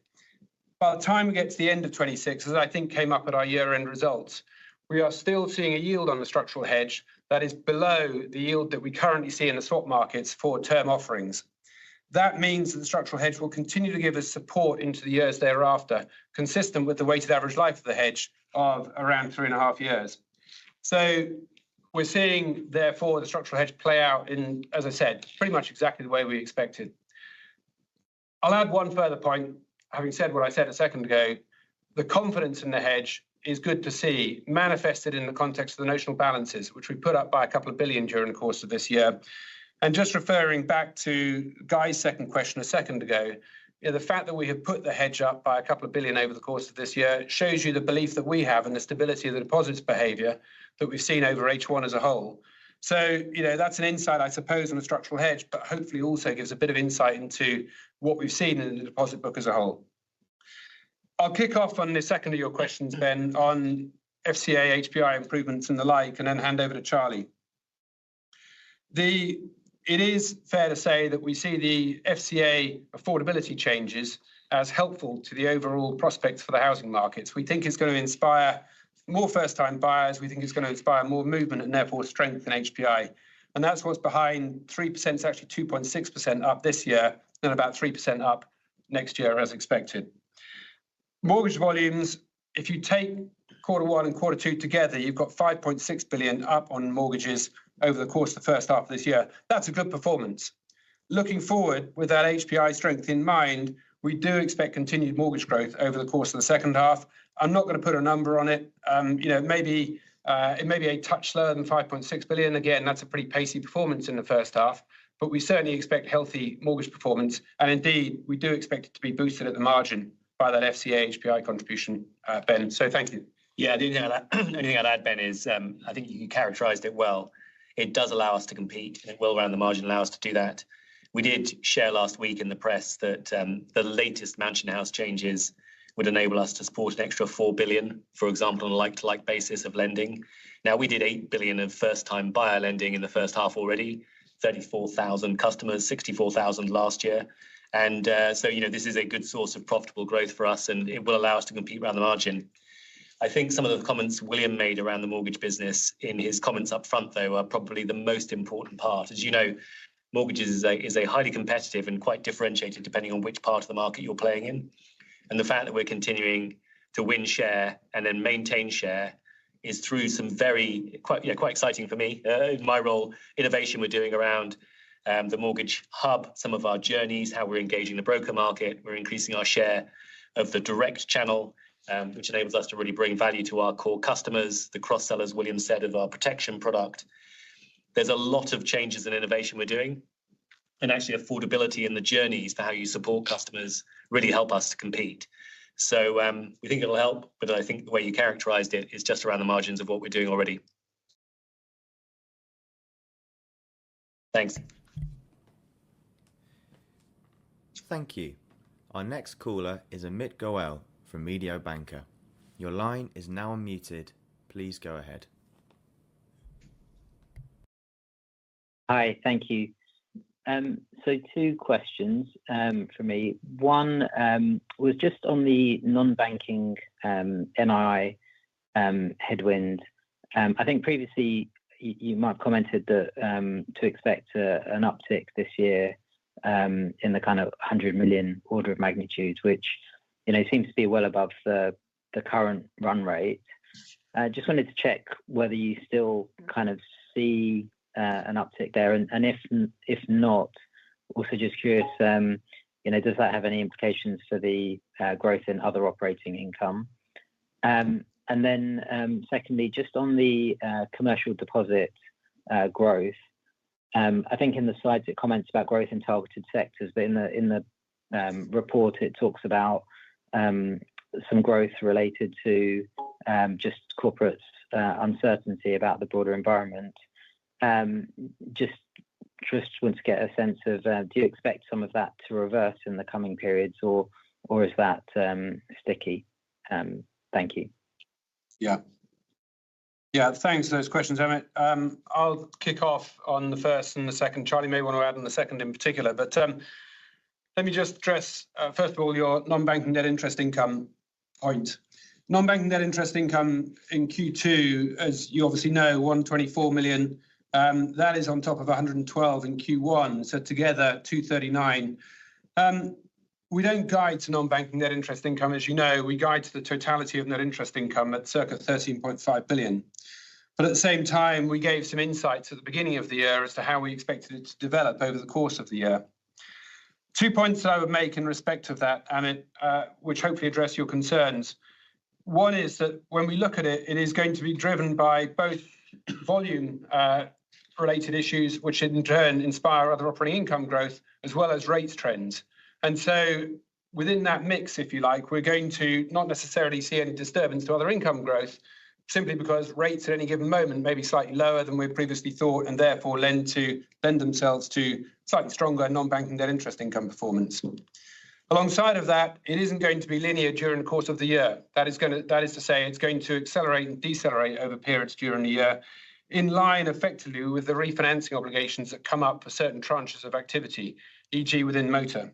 By the time we get to the end of 26, as I think came up at our year-end results, we are still seeing a yield on the structural hedge that is below the yield that we currently see in the swap markets for term offerings. That means that the structural hedge will continue to give us support into the years thereafter, consistent with the weighted average life of the hedge of around 3.5 years. So we're seeing, therefore, the structural hedge play out in, as I said, pretty much exactly the way we expected. I'll add one further point. Having said what I said a second ago, the confidence in the hedge is good to see, manifested in the context of the notional balances, which we put up by a couple of billion during the course of this year. And just referring back to Guy's second question a second ago, the fact that we have put the hedge up by a couple of billion over the course of this year shows you the belief that we have in the stability of the deposits behaviour that we've seen over H1 as a whole. So, that's an insight, I suppose, on the structural hedge, but hopefully also gives a bit of insight into what we've seen in the deposit book as a whole. I'll kick off on the second of your questions, Ben, on FCA, HPI improvements and the like, and then hand over to Charlie. It is fair to say that we see the FCA affordability changes as helpful to the overall prospects for the housing markets. We think it's going to inspire more first-time buyers. We think it's going to inspire more movement and therefore strength in HPI. And that's what's behind 3%, it's actually 2.6% up this year, and about 3% up next year as expected. Mortgage volumes, if you take quarter one and quarter two together, you've got 5.6 billion up on mortgages over the course of the first half of this year. That's a good performance. Looking forward, with that HPI strength in mind, we do expect continued mortgage growth over the course of the second half. I'm not going to put a number on it. Maybe it may be a touch slower than 5.6 billion. Again, that's a pretty pacey performance in the first half, but we certainly expect healthy mortgage performance. And indeed, we do expect it to be boosted at the margin by that FCA HPI contribution, Ben. So thank you. Yeah, the only thing I'd add, Ben, is I think you characterised it well. It does allow us to compete, and it will around the margin allow us to do that. We did share last week in the press that the latest Mansion House changes would enable us to support an extra 4 billion, for example, on a like-to-like basis of lending. Now, we did 8 billion of first-time buyer lending in the first half already, 34,000 customers, 64,000 last year. And so, this is a good source of profitable growth for us, and it will allow us to compete around the margin. I think some of the comments William made around the mortgage business in his comments up front, though, are probably the most important part. As you know, mortgages is a highly competitive and quite differentiated depending on which part of the market you're playing in. And the fact that we're continuing to win share and then maintain share is through some quite exciting for me, in my role, innovation we're doing around the mortgage hub, some of our journeys, how we're engaging the broker market. We're increasing our share of the direct channel, which enables us to really bring value to our core customers, the cross-sellers, William said, of our protection product. There's a lot of changes and innovation we're doing, and actually affordability in the journeys for how you support customers really help us to compete. So we think it'll help, but I think the way you characterised it is just around the margins of what we're doing already. Thanks. Thank you. Our next caller is Amit Goel from Mediobanca. Your line is now unmuted. Please go ahead. Hi, thank you. So 2 questions for me. One was just on the non-banking NII headwind. I think previously you might have commented that to expect an uptick this year in the kind of 100 million order of magnitude, which seems to be well above the current run rate. Just wanted to check whether you still kind of see an uptick there, and if not, also just curious, does that have any implications for the growth in other operating income? And then secondly, just on the commercial deposit growth, I think in the slides it comments about growth in targeted sectors, but in the report it talks about some growth related to just corporate uncertainty about the broader environment. Just want to get a sense of, do you expect some of that to reverse in the coming periods, or is that sticky? Thank you. Yeah, thanks for those questions, Amit. I'll kick off on the first and the second. Charlie may want to add on the second in particular, but let me just address, first of all, your non-banking net interest income point. Non-banking net interest income in Q2, as you obviously know, 124 million. That is on top of 112 in Q1, so together 239. We don't guide to non-banking net interest income, as you know. We guide to the totality of net interest income at circa 13.5 billion. But at the same time, we gave some insights at the beginning of the year as to how we expected it to develop over the course of the year. 2 points that I would make in respect of that, Amit, which hopefully address your concerns. One is that when we look at it, it is going to be driven by both volume related issues, which in turn inspire other operating income growth, as well as rates trends. And so within that mix, if you like, we're going to not necessarily see any disturbance to other income growth, simply because rates at any given moment may be slightly lower than we previously thought, and therefore lend themselves to slightly stronger non-banking net interest income performance. Alongside of that, it isn't going to be linear during the course of the year. That is to say, it's going to accelerate and decelerate over periods during the year, in line effectively with the refinancing obligations that come up for certain tranches of activity, e.g. within motor.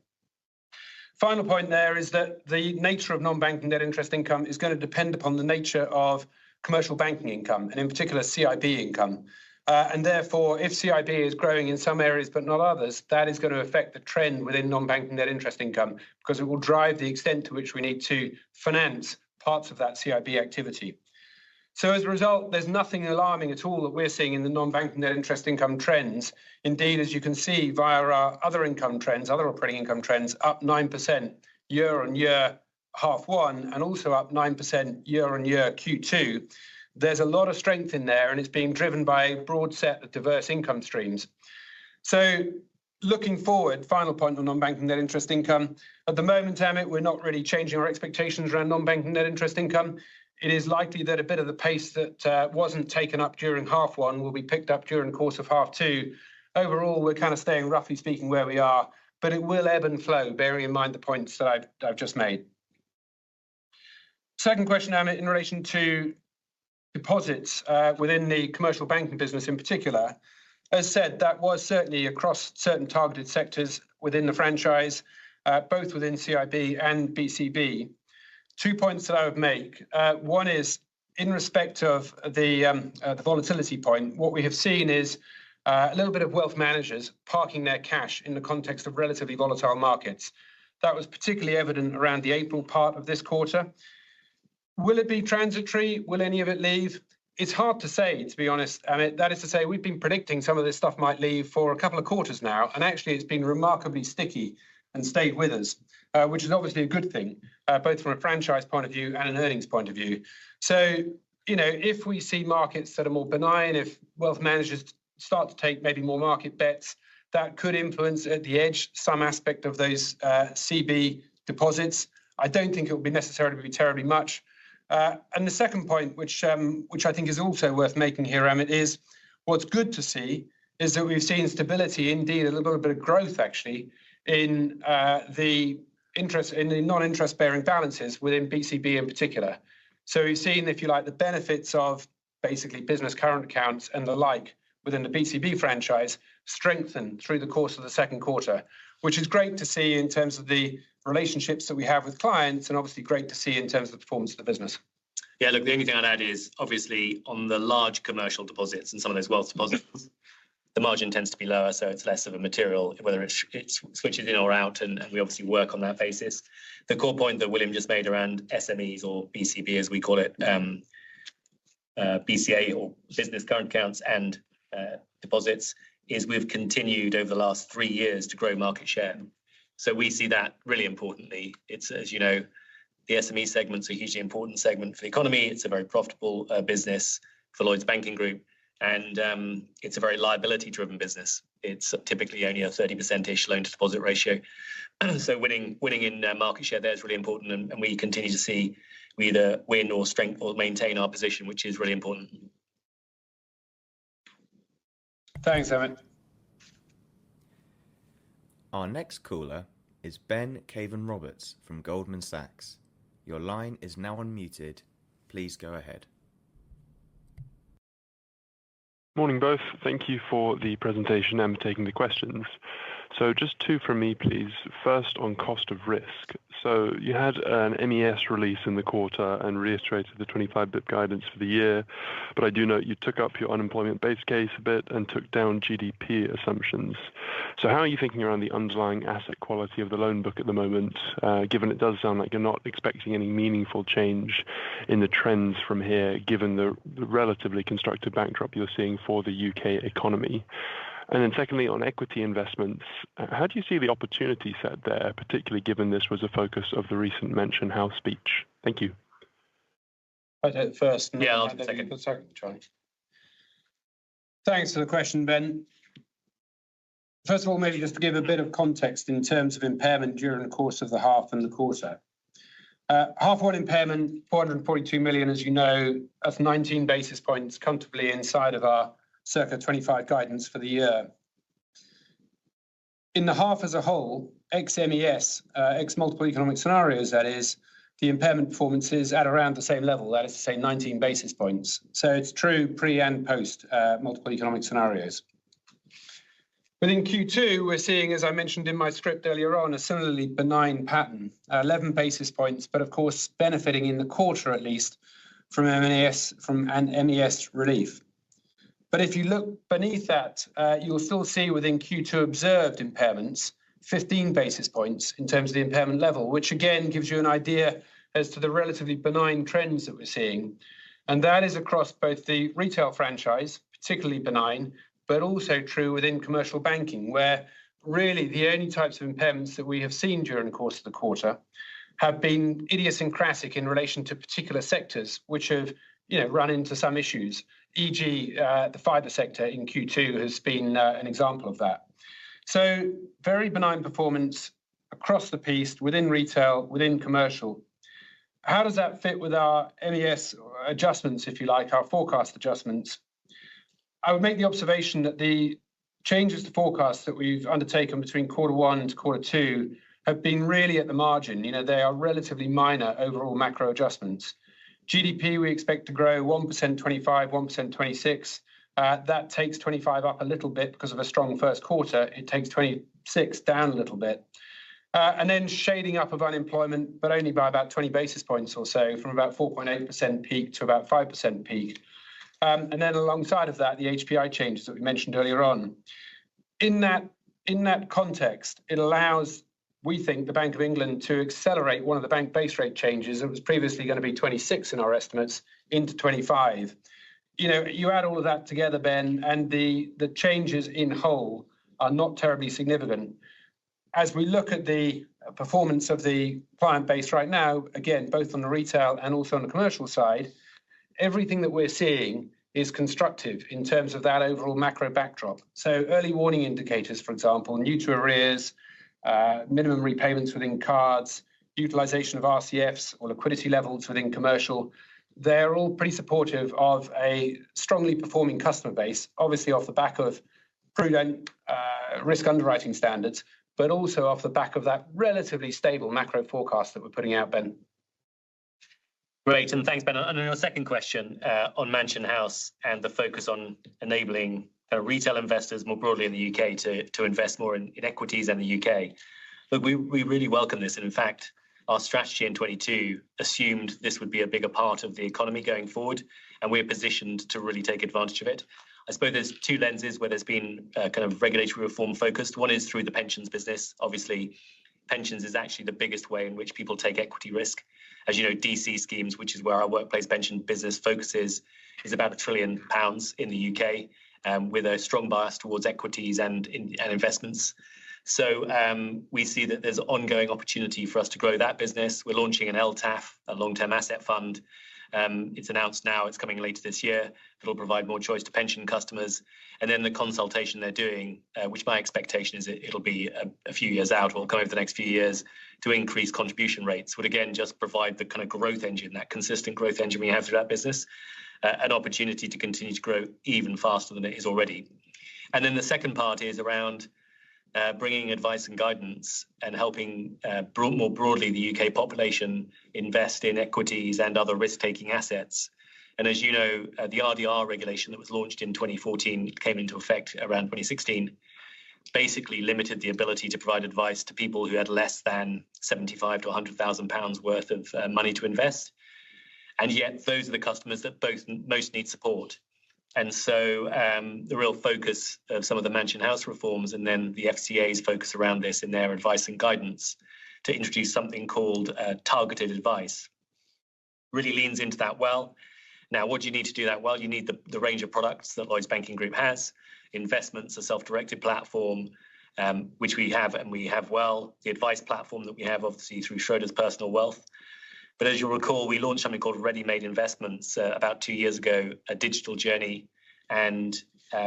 Final point there is that the nature of non-banking net interest income is going to depend upon the nature of commercial banking income, and in particular CIB income. And therefore, if CIB is growing in some areas but not others, that is going to affect the trend within non-banking net interest income, because it will drive the extent to which we need to finance parts of that CIB activity. So as a result, there's nothing alarming at all that we're seeing in the non-banking net interest income trends. Indeed, as you can see via our other income trends, other operating income trends, up 9% year on year H1, and also up 9% year on year Q2. There's a lot of strength in there, and it's being driven by a broad set of diverse income streams. So looking forward, final point on non-banking net interest income. At the moment, Amit, we're not really changing our expectations around non-banking net interest income. It is likely that a bit of the pace that wasn't taken up during H1 will be picked up during the course of H2. Overall, we're kind of staying, roughly speaking, where we are, but it will ebb and flow, bearing in mind the points that I've just made. Second question, Amit, in relation to deposits within the commercial banking business in particular. As said, that was certainly across certain targeted sectors within the franchise. both within CIB and BCB. 2 points that I would make. One is in respect of the volatility point, what we have seen is a little bit of wealth managers parking their cash in the context of relatively volatile markets. That was particularly evident around the April part of this quarter. Will it be transitory? Will any of it leave? It's hard to say, to be honest. I mean, that is to say, we've been predicting some of this stuff might leave for a couple of quarters now, and actually it's been remarkably sticky and stayed with us, which is obviously a good thing, both from a franchise point of view and an earnings point of view. So, if we see markets that are more benign, if wealth managers start to take maybe more market bets, that could influence at the edge some aspect of those CB deposits. I don't think it will be necessarily be terribly much. And the second point, which I think is also worth making here, Amit, is what's good to see is that we've seen stability, indeed a little bit of growth actually, in the non-interest bearing balances within BCB in particular. So we've seen, if you like, the benefits of basically business current accounts and the like within the BCB franchise strengthen through the course of the second quarter, which is great to see in terms of the relationships that we have with clients, and obviously great to see in terms of the performance of the business. Yeah, look, the only thing I'd add is obviously on the large commercial deposits and some of those wealth deposits, the margin tends to be lower, so it's less of a material, whether it switches in or out, and we obviously work on that basis. The core point that William just made around SMEs, or BCB as we call it, BCA or business current accounts and deposits, is we've continued over the last 3 years to grow market share. So we see that really importantly. It's, as you know, the SME segment's a hugely important segment for the economy. It's a very profitable business for Lloyds Banking Group, and it's a very liability-driven business. It's typically only a 30%-ish loan-to-deposit ratio. So winning in market share there is really important, and we continue to see we either win or strengthen or maintain our position, which is really important. Thanks, Amit. Our next caller is Ben Cavan-Roberts from Goldman Sachs. Your line is now unmuted. Please go ahead. Morning both. Thank you for the presentation and taking the questions. So just two from me, please. First, on cost of risk. So you had an MES release in the quarter and reiterated the 25 bip guidance for the year, but I do note you took up your unemployment base case a bit and took down GDP assumptions. So how are you thinking around the underlying asset quality of the loan book at the moment, given it does sound like you're not expecting any meaningful change in the trends from here, given the relatively constructive backdrop you're seeing for the UK economy? And then secondly, on equity investments, how do you see the opportunity set there, particularly given this was a focus of the recent Mention House speech? Thank you. I take it first. Yeah, I'll take it. Second, Charlie. Thanks for the question, Ben. First of all, maybe just to give a bit of context in terms of impairment during the course of the half and the quarter. Half one impairment, 442 million, as you know, that's 19 basis points comfortably inside of our circa 25 guidance for the year. In the half as a whole, ex-MES, ex-multiple economic scenarios, that is, the impairment performance is at around the same level, that is to say 19 basis points. So it's true pre and post multiple economic scenarios. Within Q2, we're seeing, as I mentioned in my script earlier on, a similarly benign pattern, 11 basis points, but of course benefiting in the quarter at least from MES relief. But if you look beneath that, you'll still see within Q2 observed impairments, 15 basis points in terms of the impairment level, which again gives you an idea as to the relatively benign trends that we're seeing. And that is across both the retail franchise, particularly benign, but also true within commercial banking, where really the only types of impairments that we have seen during the course of the quarter have been idiosyncratic in relation to particular sectors, which have run into some issues. E.g., the fibre sector in Q2 has been an example of that. So very benign performance across the piece, within retail, within commercial. How does that fit with our MES adjustments, if you like, our forecast adjustments? I would make the observation that the changes to forecasts that we've undertaken between quarter one to quarter two have been really at the margin. They are relatively minor overall macro adjustments. GDP, we expect to grow 1% 25, 1% 26. That takes 25 up a little bit because of a strong first quarter. It takes 26 down a little bit. And then shading up of unemployment, but only by about 20 basis points or so, from about 4.8% peak to about 5% peak. And then alongside of that, the HPI changes that we mentioned earlier on. In that context, it allows, we think, the Bank of England to accelerate one of the bank base rate changes that was previously going to be 26 in our estimates into 25. You add all of that together, Ben, and the changes in whole are not terribly significant. As we look at the performance of the client base right now, again, both on the retail and also on the commercial side, everything that we're seeing is constructive in terms of that overall macro backdrop. So early warning indicators, for example, new to arrears, minimum repayments within cards, utilization of RCFs or liquidity levels within commercial, they're all pretty supportive of a strongly performing customer base, obviously off the back of prudent risk underwriting standards, but also off the back of that relatively stable macro forecast that we're putting out, Ben. Great, and thanks, Ben. And on your second question on Mansion House and the focus on enabling retail investors more broadly in the UK to invest more in equities and the UK. Look, we really welcome this. And in fact, our strategy in 22 assumed this would be a bigger part of the economy going forward, and we're positioned to really take advantage of it. I suppose there's two lenses where there's been kind of regulatory reform focused. One is through the pensions business. Obviously, pensions is actually the biggest way in which people take equity risk. As you know, DC schemes, which is where our workplace pension business focuses, is about £1 trillion in the UK, with a strong bias towards equities and investments. So we see that there's ongoing opportunity for us to grow that business. We're launching an LTAF, a long-term asset fund. It's announced now, it's coming later this year. It'll provide more choice to pension customers. And then the consultation they're doing, which my expectation is it'll be a few years out, or come over the next few years, to increase contribution rates, would again just provide the kind of growth engine, that consistent growth engine we have through that business, an opportunity to continue to grow even faster than it is already. And then the second part is around bringing advice and guidance and helping more broadly the UK population invest in equities and other risk-taking assets. And as you know, the RDR regulation that was launched in 2014 came into effect around 2016, basically limited the ability to provide advice to people who had less than 75 to 100,000 pounds worth of money to invest. And yet those are the customers that most need support. And so the real focus of some of the Mansion House reforms and then the FCA's focus around this in their advice and guidance to introduce something called targeted advice really leans into that well. Now, what do you need to do that well? You need the range of products that Lloyds Banking Group has. Investments, a self-directed platform, which we have and we have well. The advice platform that we have, obviously, through Schroders Personal Wealth. But as you'll recall, we launched something called Ready-Made Investments about 2 years ago, a digital journey. And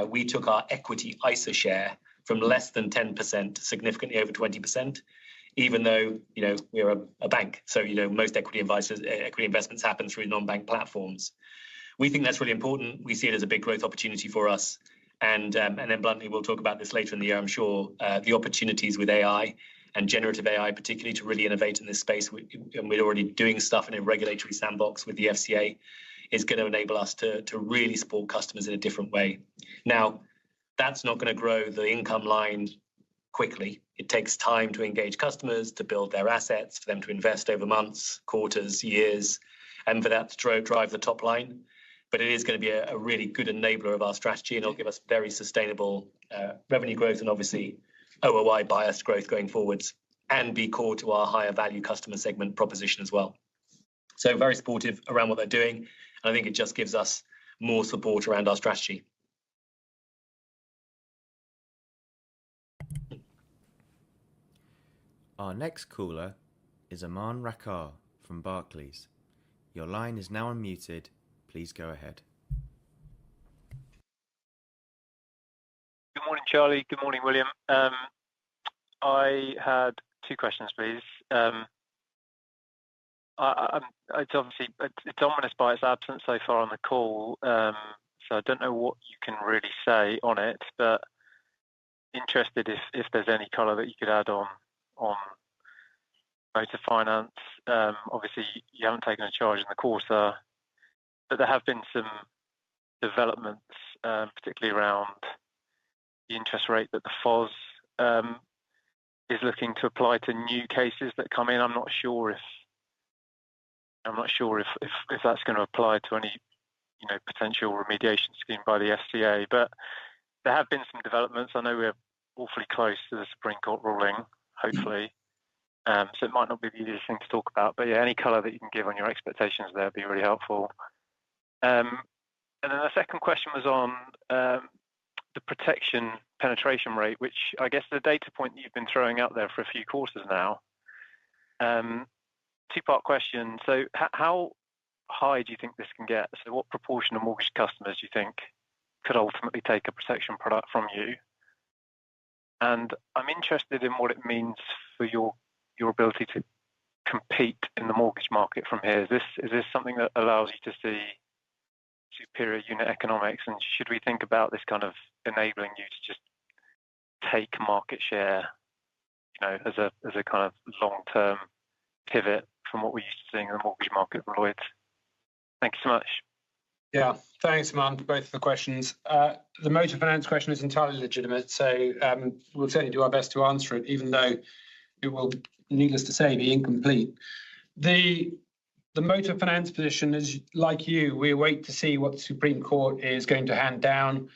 we took our equity ISA share from less than 10% to significantly over 20%, even though, we're a bank. So, most equity investments happen through non-bank platforms. We think that's really important. We see it as a big growth opportunity for us. And then bluntly, we'll talk about this later in the year, I'm sure, the opportunities with AI and generative AI, particularly to really innovate in this space. And we're already doing stuff in a regulatory sandbox with the FCA, is going to enable us to really support customers in a different way. Now, that's not going to grow the income line quickly. It takes time to engage customers, to build their assets, for them to invest over months, quarters, years, and for that to drive the top line. But it is going to be a really good enabler of our strategy, and it'll give us very sustainable revenue growth and obviously OOI biased growth going forwards, and be core to our higher value customer segment proposition as well. So very supportive around what they're doing. And I think it just gives us more support around our strategy. Our next caller is Aman Rakkar from Barclays. Your line is now unmuted. Please go ahead. Good morning, Charlie. Good morning, William. I had two questions, please. It's ominous by its absence so far on the call, so I don't know what you can really say on it, but interested if there's any colour that you could add on motor finance. Obviously, you haven't taken a charge in the quarter, but there have been some developments, particularly around the interest rate that the FOS is looking to apply to new cases that come in. I'm not sure if that's going to apply to any potential remediation scheme by the FCA. But there have been some developments. I know we're awfully close to the Supreme Court ruling, hopefully. So it might not be the easiest thing to talk about. But yeah, any colour that you can give on your expectations there would be really helpful. And then the second question was on the protection penetration rate, which I guess the data point that you've been throwing out there for a few quarters now. Two-part question. So how high do you think this can get? So what proportion of mortgage customers do you think could ultimately take a protection product from you? And I'm interested in what it means for your ability to compete in the mortgage market from here. Is this something that allows you to see superior unit economics? And should we think about this kind of enabling you to just take market share, as a kind of long-term pivot from what we're used to seeing in the mortgage market for Lloyds? Thank you so much. Yeah, thanks, Man, for both of the questions. The motor finance question is entirely legitimate, so we'll certainly do our best to answer it, even though it will, needless to say, be incomplete. The motor finance position is, like you, we wait to see what the Supreme Court is going to hand down.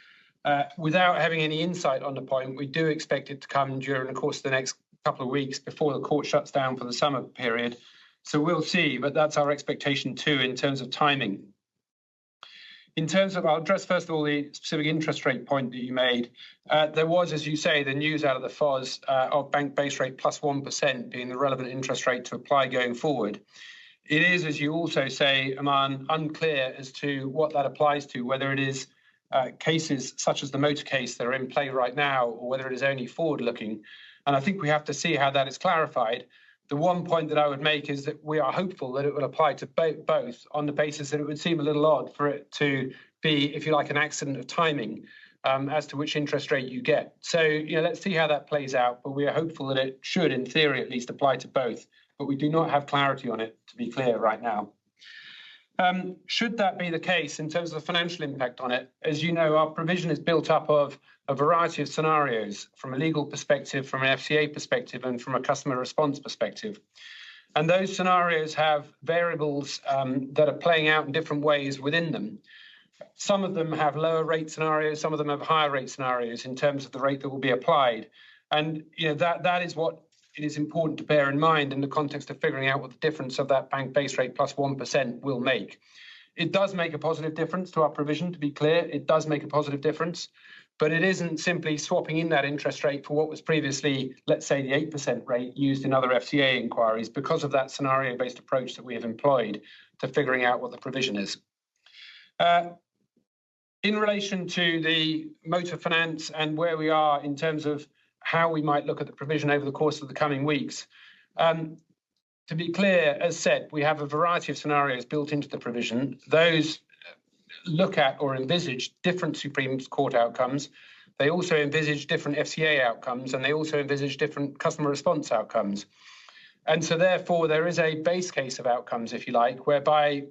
Without having any insight on the point, we do expect it to come during the course of the next couple of weeks before the court shuts down for the summer period. So we'll see, but that's our expectation too in terms of timing. In terms of, I'll address first of all the specific interest rate point that you made. There was, as you say, the news out of the FOS of bank base rate plus 1% being the relevant interest rate to apply going forward. It is, as you also say, Aman, unclear as to what that applies to, whether it is cases such as the motor case that are in play right now, or whether it is only forward-looking. And I think we have to see how that is clarified. The one point that I would make is that we are hopeful that it will apply to both on the basis that it would seem a little odd for it to be, if you like, an accident of timing as to which interest rate you get. So, let's see how that plays out. But we are hopeful that it should, in theory at least, apply to both. But we do not have clarity on it, to be clear, right now. Should that be the case in terms of the financial impact on it, as you know, our provision is built up of a variety of scenarios from a legal perspective, from an FCA perspective, and from a customer response perspective. And those scenarios have variables that are playing out in different ways within them. Some of them have lower rate scenarios, some of them have higher rate scenarios in terms of the rate that will be applied. And that is what it is important to bear in mind in the context of figuring out what the difference of that bank base rate plus 1% will make. It does make a positive difference to our provision, to be clear. It does make a positive difference, but it isn't simply swapping in that interest rate for what was previously, let's say, the 8% rate used in other FCA inquiries because of that scenario-based approach that we have employed to figuring out what the provision is. In relation to the motor finance and where we are in terms of how we might look at the provision over the course of the coming weeks. To be clear, as said, we have a variety of scenarios built into the provision. Those look at or envisage different Supreme Court outcomes. They also envisage different FCA outcomes, and they also envisage different customer response outcomes. And so therefore, there is a base case of outcomes, if you like, whereby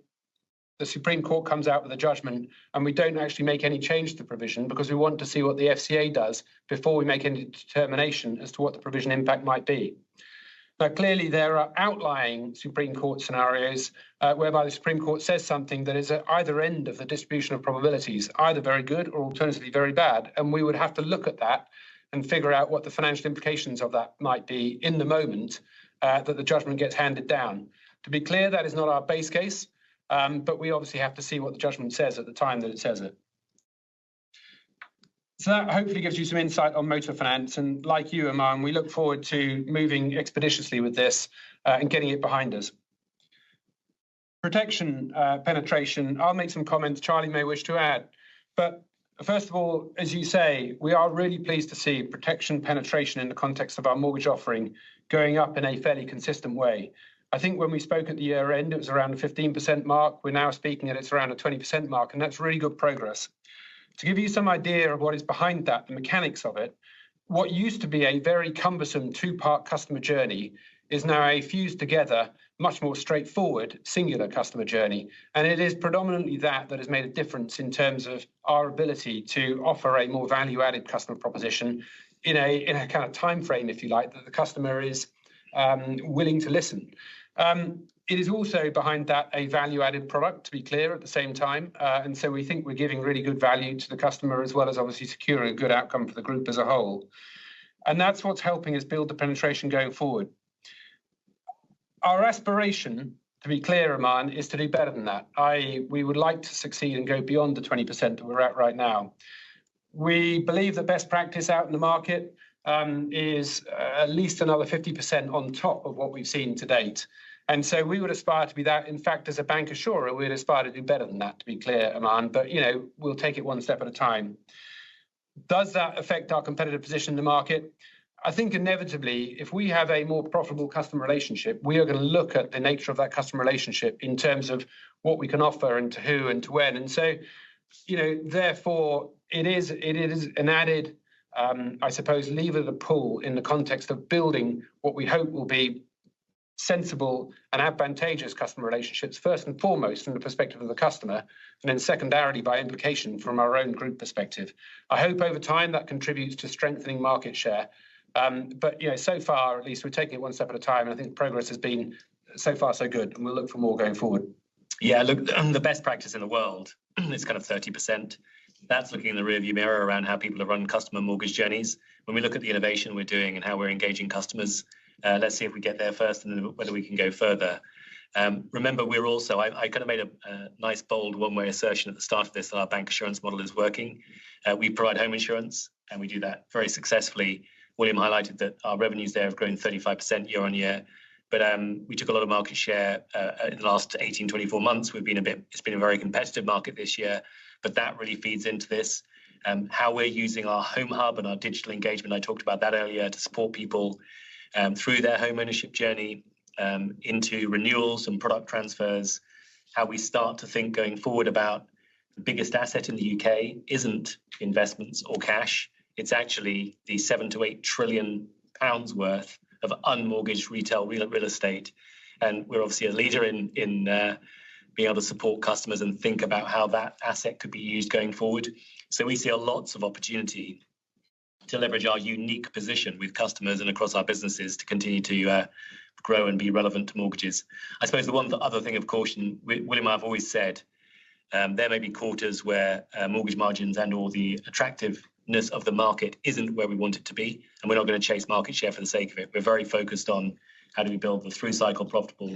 the Supreme Court comes out with a judgment and we don't actually make any change to the provision because we want to see what the FCA does before we make any determination as to what the provision impact might be. Now, clearly, there are outlying Supreme Court scenarios whereby the Supreme Court says something that is at either end of the distribution of probabilities, either very good or alternatively very bad. And we would have to look at that and figure out what the financial implications of that might be in the moment that the judgment gets handed down. To be clear, that is not our base case. But we obviously have to see what the judgment says at the time that it says it. So that hopefully gives you some insight on motor finance. And like you, Aman, we look forward to moving expeditiously with this and getting it behind us. Protection penetration, I'll make some comments Charlie may wish to add. But first of all, as you say, we are really pleased to see protection penetration in the context of our mortgage offering going up in a fairly consistent way. I think when we spoke at the year end, it was around the 15% mark. We're now speaking at it's around a 20% mark, and that's really good progress. To give you some idea of what is behind that, the mechanics of it, what used to be a very cumbersome two-part customer journey is now a fused together, much more straightforward, singular customer journey. And it is predominantly that has made a difference in terms of our ability to offer a more value-added customer proposition in a kind of time frame, if you like, that the customer is willing to listen. It is also behind that a value-added product, to be clear, at the same time. And so we think we're giving really good value to the customer, as well as obviously securing a good outcome for the group as a whole. And that's what's helping us build the penetration going forward. Our aspiration, to be clear, Aman, is to do better than that. We would like to succeed and go beyond the 20% that we're at right now. We believe that best practice out in the market is at least another 50% on top of what we've seen to date. And so we would aspire to be that. In fact, as a bank assurer, we'd aspire to do better than that, to be clear, Aman. But, we'll take it one step at a time. Does that affect our competitive position in the market? I think inevitably, if we have a more profitable customer relationship, we are going to look at the nature of that customer relationship in terms of what we can offer and to who and to when. And so, therefore, it is an added, I suppose, lever to pull in the context of building what we hope will be sensible and advantageous customer relationships, first and foremost from the perspective of the customer, and then secondarily by implication from our own group perspective. I hope over time that contributes to strengthening market share. But so far, at least, we're taking it one step at a time, and I think progress has been so far so good, and we'll look for more going forward. Yeah, look, the best practice in the world is kind of 30%. That's looking in the rearview mirror around how people have run customer mortgage journeys. When we look at the innovation we're doing and how we're engaging customers, let's see if we get there first and then whether we can go further. Remember, we're also, I kind of made a nice, bold one-way assertion at the start of this that our bank assurance model is working. We provide home insurance, and we do that very successfully. William highlighted that our revenues there have grown 35% year on year. But we took a lot of market share in the last 18, 24 months. It's been a very competitive market this year, but that really feeds into this. How we're using our home hub and our digital engagement, I talked about that earlier, to support people through their home ownership journey, into renewals and product transfers. How we start to think going forward about the biggest asset in the UK isn't investments or cash. It's actually the 7 to 8 trillion pounds worth of unmortgaged retail real estate. And we're obviously a leader in being able to support customers and think about how that asset could be used going forward. So we see lots of opportunity to leverage our unique position with customers and across our businesses to continue to grow and be relevant to mortgages. I suppose the other thing of caution, William and I have always said, there may be quarters where mortgage margins and or the attractiveness of the market isn't where we want it to be, and we're not going to chase market share for the sake of it. We're very focused on how do we build the through-cycle profitable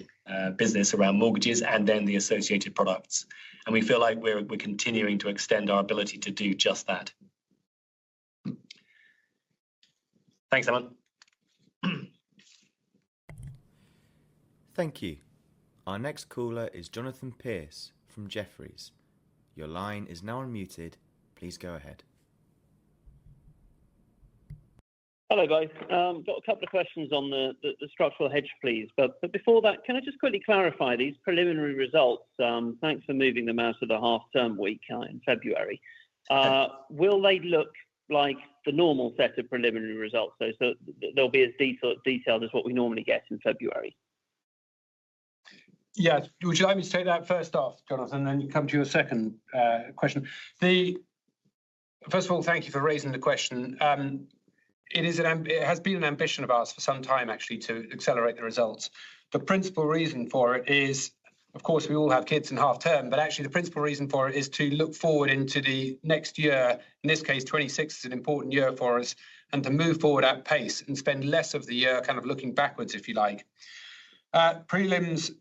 business around mortgages and then the associated products. And we feel like we're continuing to extend our ability to do just that. Thanks, Aman. Thank you. Our next caller is Jonathan Pierce from Jefferies. Your line is now unmuted. Please go ahead. Hello, guys. Got a couple of questions on the structural hedge, please. But before that, can I just quickly clarify these preliminary results? Thanks for moving them out of the half-term week in February. Will they look like the normal set of preliminary results, though, so they'll be as detailed as what we normally get in February? Yes. Would you like me to take that first off, Jonathan, and then you come to your second question? First of all, thank you for raising the question. It has been an ambition of ours for some time, actually, to accelerate the results. The principal reason for it is, of course, we all have kids in half term, but actually the principal reason for it is to look forward into the next year. In this case, 26 is an important year for us, and to move forward at pace and spend less of the year kind of looking backwards, if you like. Prelims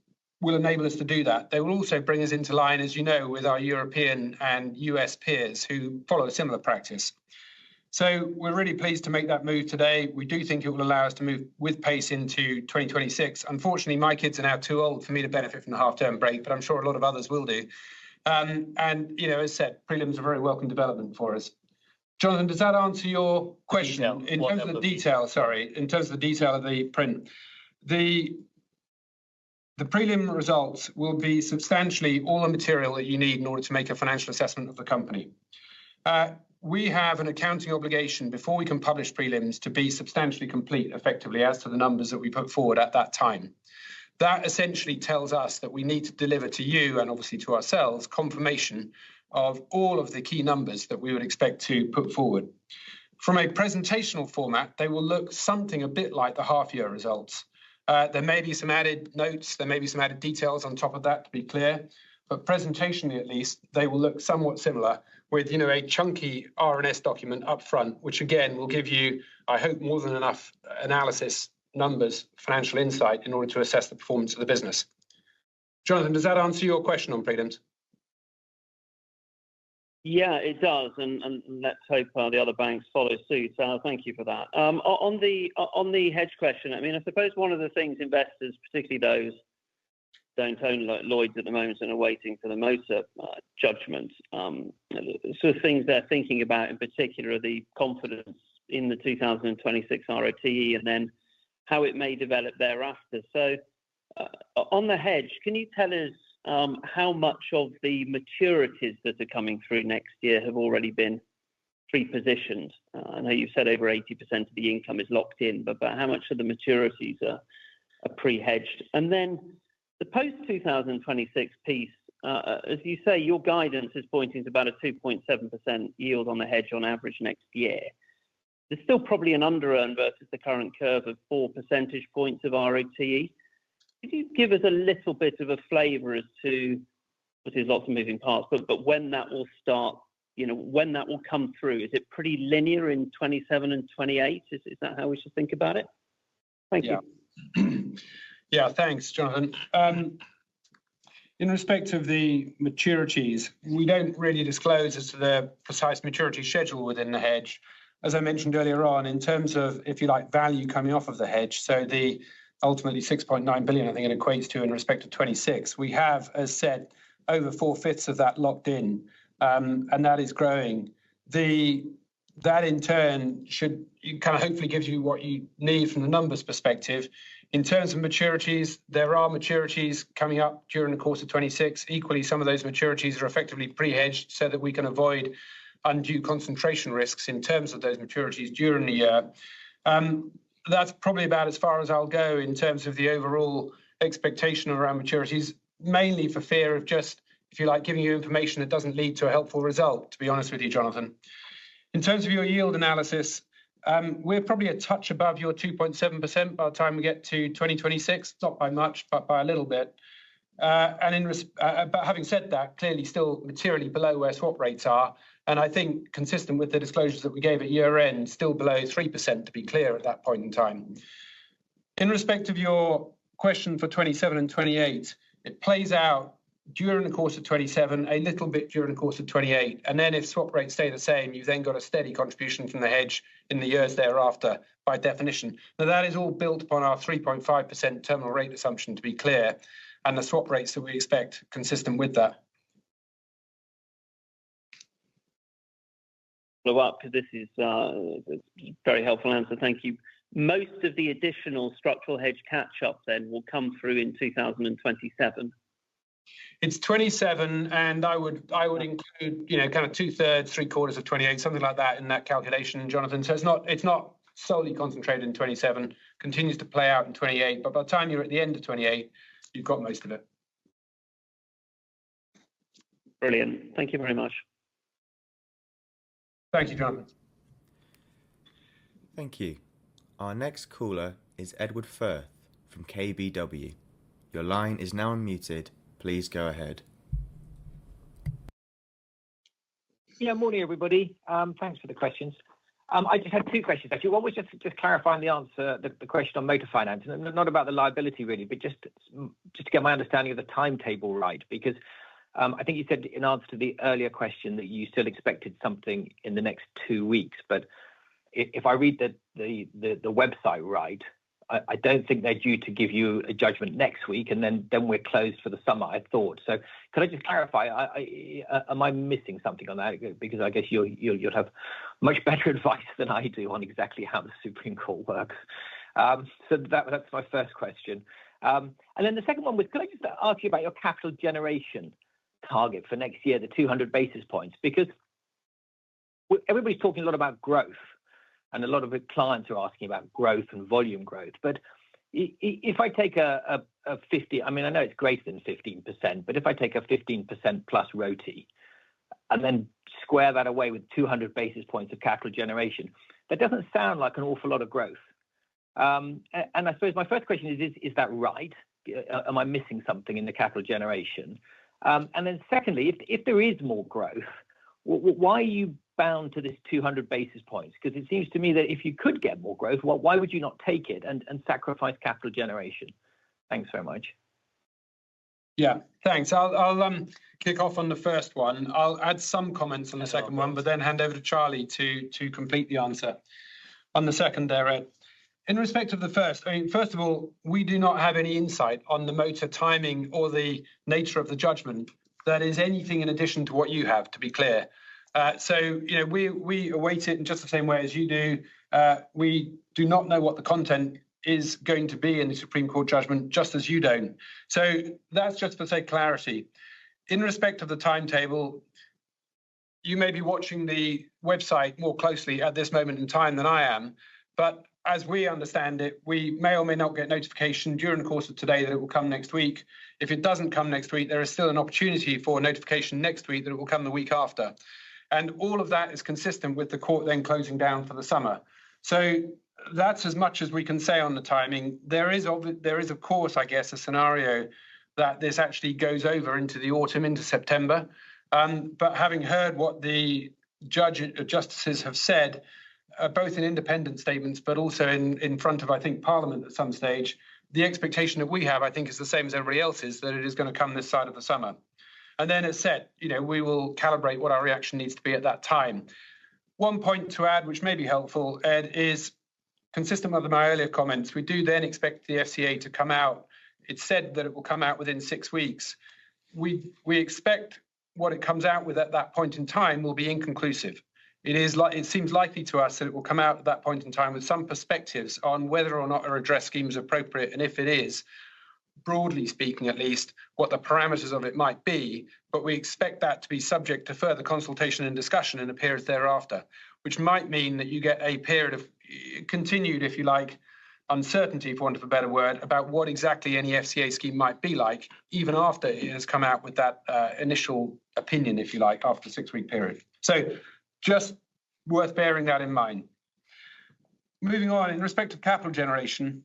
will enable us to do that. They will also bring us into line, as you know, with our European and US peers who follow a similar practice. So we're really pleased to make that move today. We do think it will allow us to move with pace into 2026. Unfortunately, my kids are now too old for me to benefit from the half-term break, but I'm sure a lot of others will do. And, as said, prelims are a very welcome development for us. Jonathan, does that answer your question? In terms of the detail of the print, the prelim results will be substantially all the material that you need in order to make a financial assessment of the company. We have an accounting obligation before we can publish prelims to be substantially complete, effectively, as to the numbers that we put forward at that time. That essentially tells us that we need to deliver to you and obviously to ourselves confirmation of all of the key numbers that we would expect to put forward. From a presentational format, they will look something a bit like the half-year results. There may be some added notes, there may be some added details on top of that, to be clear, but presentationally at least, they will look somewhat similar with, a chunky R&S document up front, which again will give you, I hope, more than enough analysis, numbers, financial insight in order to assess the performance of the business. Jonathan, does that answer your question on prelims? Yeah, it does, and let's hope the other banks follow suit. Thank you for that. On the hedge question, I suppose one of the things investors, particularly those don't own Lloyds at the moment and are waiting for the motor judgment, sort of things they're thinking about in particular are the confidence in the 2026 ROTE and then how it may develop thereafter. So on the hedge, can you tell us how much of the maturities that are coming through next year have already been pre-positioned? I know you've said over 80% of the income is locked in, but how much of the maturities are pre-hedged? And then the post-2026 piece, as you say, your guidance is pointing to about a 2.7% yield on the hedge on average next year. There's still probably an under-earn versus the current curve of 4 percentage points of ROTE. Could you give us a little bit of a flavour as to, but there's lots of moving parts, but when that will start, when that will come through? Is it pretty linear in 27 and 28? Is that how we should think about it? Thank you. Yeah, thanks, Jonathan. In respect of the maturities, we don't really disclose as to the precise maturity schedule within the hedge. As I mentioned earlier on, in terms of, if you like, value coming off of the hedge, so the ultimately 6.9 billion, I think it equates to in respect of 26. We have, as said, over 4/5 of that locked in, and that is growing. That in turn should kind of hopefully gives you what you need from the numbers perspective. In terms of maturities, there are maturities coming up during the course of 26. Equally, some of those maturities are effectively pre-hedged so that we can avoid undue concentration risks in terms of those maturities during the year. That's probably about as far as I'll go in terms of the overall expectation around maturities, mainly for fear of just, if you like, giving you information that doesn't lead to a helpful result, to be honest with you, Jonathan. In terms of your yield analysis, we're probably a touch above your 2.7% by the time we get to 2026, not by much, but by a little bit. But having said that, clearly still materially below where swap rates are. And I think consistent with the disclosures that we gave at year end, still below 3%, to be clear at that point in time. In respect of your question for 27 and 28, it plays out during the course of 27, a little bit during the course of 28. And then if swap rates stay the same, you've then got a steady contribution from the hedge in the years thereafter, by definition. Now, that is all built upon our 3.5% terminal rate assumption, to be clear, and the swap rates that we expect consistent with that. Follow up, because this is a very helpful answer. Thank you. Most of the additional structural hedge catch-up then will come through in 2027. It's 27, and I would include, kind of 2/3, 3/4 of 28, something like that in that calculation, Jonathan. So it's not solely concentrated in 27, continues to play out in 28, but by the time you're at the end of 28, you've got most of it. Brilliant. Thank you very much. Thank you, Jonathan. Thank you. Our next caller is Edward Firth from KBW. Your line is now unmuted. Please go ahead. Yeah, morning, everybody. Thanks for the questions. I just had two questions, actually. One was just clarifying the answer, the question on motor finance, and not about the liability, really, but just to get my understanding of the timetable right, because I think you said in answer to the earlier question that you still expected something in the next 2 weeks. But if I read the website right, I don't think they're due to give you a judgment next week, and then we're closed for the summer, I thought. So could I just clarify, am I missing something on that? Because I guess you'll have much better advice than I do on exactly how the Supreme Court works. So that's my first question. And then the second one was, could I just ask you about your capital generation target for next year, the 200 basis points? Because everybody's talking a lot about growth, and a lot of the clients are asking about growth and volume growth. But if I take a 50, I mean, I know it's greater than 15%, but if I take a 15% plus ROTE, and then square that away with 200 basis points of capital generation. That doesn't sound like an awful lot of growth. And I suppose my first question is that right? Am I missing something in the capital generation? And then secondly, if there is more growth, why are you bound to this 200 basis points? Because it seems to me that if you could get more growth, why would you not take it and sacrifice capital generation? Thanks very much. Yeah, thanks. I'll kick off on the first one. I'll add some comments on the second one, but then hand over to Charlie to complete the answer on the second there, Ed. In respect of the first, I mean, first of all, we do not have any insight on the motor timing or the nature of the judgment that is anything in addition to what you have, to be clear. So, you know, we await it in just the same way as you do. We do not know what the content is going to be in the Supreme Court judgment, just as you don't. So that's just for sake of clarity. In respect of the timetable, you may be watching the website more closely at this moment in time than I am, but as we understand it, we may or may not get notification during the course of today that it will come next week. If it doesn't come next week, there is still an opportunity for notification next week that it will come the week after. And all of that is consistent with the court then closing down for the summer. So that's as much as we can say on the timing. There is, of course, I guess, a scenario that this actually goes over into the autumn, into September. But having heard what the justices have said, both in independent statements, but also in front of, I think, Parliament at some stage, the expectation that we have, I think, is the same as everybody else's, that it is going to come this side of the summer. And then as said, you know, we will calibrate what our reaction needs to be at that time. One point to add, which may be helpful, Ed, is consistent with my earlier comments. We do then expect the FCA to come out. It's said that it will come out within 6 weeks. We expect what it comes out with at that point in time will be inconclusive. It seems likely to us that it will come out at that point in time with some perspectives on whether or not a redress scheme is appropriate, and if it is, broadly speaking at least, what the parameters of it might be, but we expect that to be subject to further consultation and discussion in the periods thereafter, which might mean that you get a period of continued, if you like, uncertainty, for want of a better word, about what exactly any FCA scheme might be like, even after it has come out with that initial opinion, if you like, after a 6-week period. So just worth bearing that in mind. Moving on, in respect of capital generation,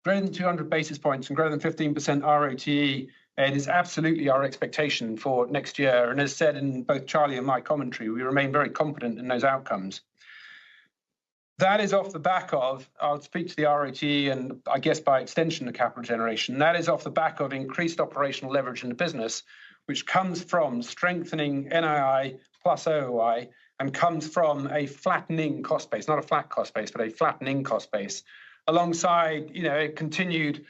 greater than 200 basis points and greater than 15% ROTE, it is absolutely our expectation for next year. And as said in both Charlie and my commentary, we remain very confident in those outcomes. That is off the back of, I'll speak to the ROTE and I guess by extension the capital generation, that is off the back of increased operational leverage in the business, which comes from strengthening NII plus OOI and comes from a flattening cost base, not a flat cost base, but a flattening cost base, alongside, you know, a continued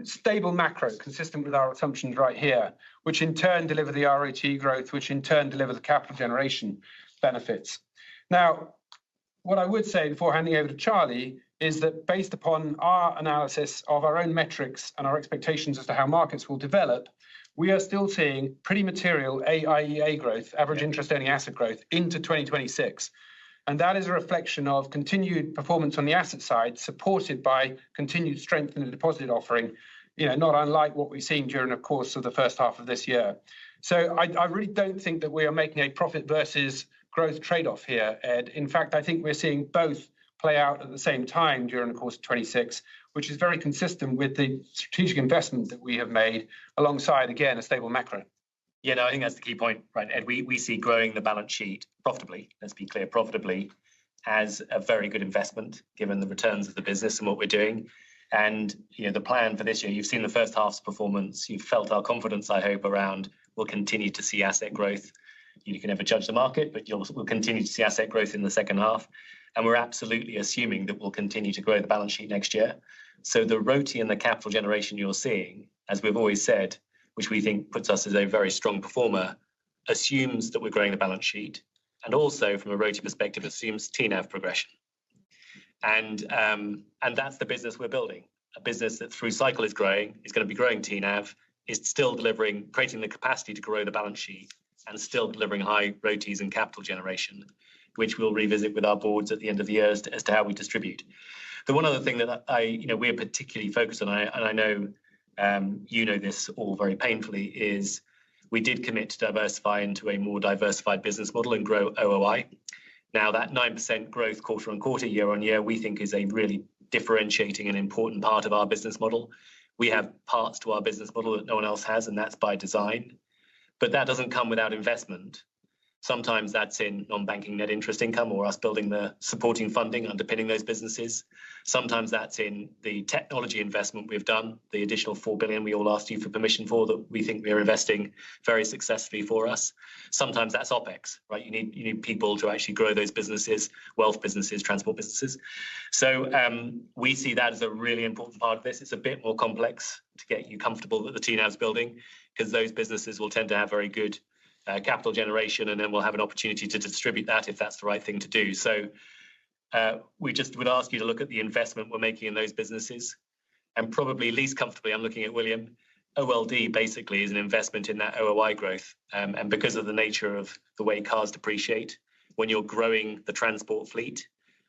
stable macro consistent with our assumptions right here, which in turn deliver the ROTE growth, which in turn deliver the capital generation benefits. Now, what I would say before handing over to Charlie is that based upon our analysis of our own metrics and our expectations as to how markets will develop, we are still seeing pretty material AIEA growth, average interest earning asset growth, into 2026. And that is a reflection of continued performance on the asset side, supported by continued strength in the deposit offering, you know, not unlike what we've seen during the course of the first half of this year. So I really don't think that we are making a profit versus growth trade-off here, Ed. In fact, I think we're seeing both play out at the same time during the course of 26, which is very consistent with the strategic investment that we have made alongside, again, a stable macro. Yeah, no, I think that's the key point, right, Ed? We see growing the balance sheet profitably, let's be clear, profitably, as a very good investment, given the returns of the business and what we're doing. And, you know, the plan for this year, you've seen the first half's performance, you've felt our confidence, I hope, around we'll continue to see asset growth. You can never judge the market, but we'll continue to see asset growth in the second half. And we're absolutely assuming that we'll continue to grow the balance sheet next year. So the ROTE and the capital generation you're seeing, as we've always said, which we think puts us as a very strong performer, assumes that we're growing the balance sheet, and also from a ROTE perspective assumes TNAV progression. And that's the business we're building, a business that through cycle is growing, is going to be growing TNAV, is still delivering, creating the capacity to grow the balance sheet, and still delivering high ROTEs and capital generation, which we'll revisit with our boards at the end of the year as to how we distribute. The one other thing that we're particularly focused on, and I know you know this all very painfully, is we did commit to diversify into a more diversified business model and grow OOI. Now, that 9% growth quarter on quarter, year on year, we think is a really differentiating and important part of our business model. We have parts to our business model that no one else has, and that's by design. But that doesn't come without investment. Sometimes that's in non-banking net interest income or us building the supporting funding underpinning those businesses. Sometimes that's in the technology investment we've done, the additional 4 billion we all asked you for permission for that we think we're investing very successfully for us. Sometimes that's OPEX, right? You need people to actually grow those businesses, wealth businesses, transport businesses. So we see that as a really important part of this. It's a bit more complex to get you comfortable that the TNAV's building, because those businesses will tend to have very good capital generation, and then we'll have an opportunity to distribute that if that's the right thing to do. So we just would ask you to look at the investment we're making in those businesses. And probably least comfortably, I'm looking at William, OLD basically is an investment in that OOI growth. And because of the nature of the way cars depreciate, when you're growing the transport fleet,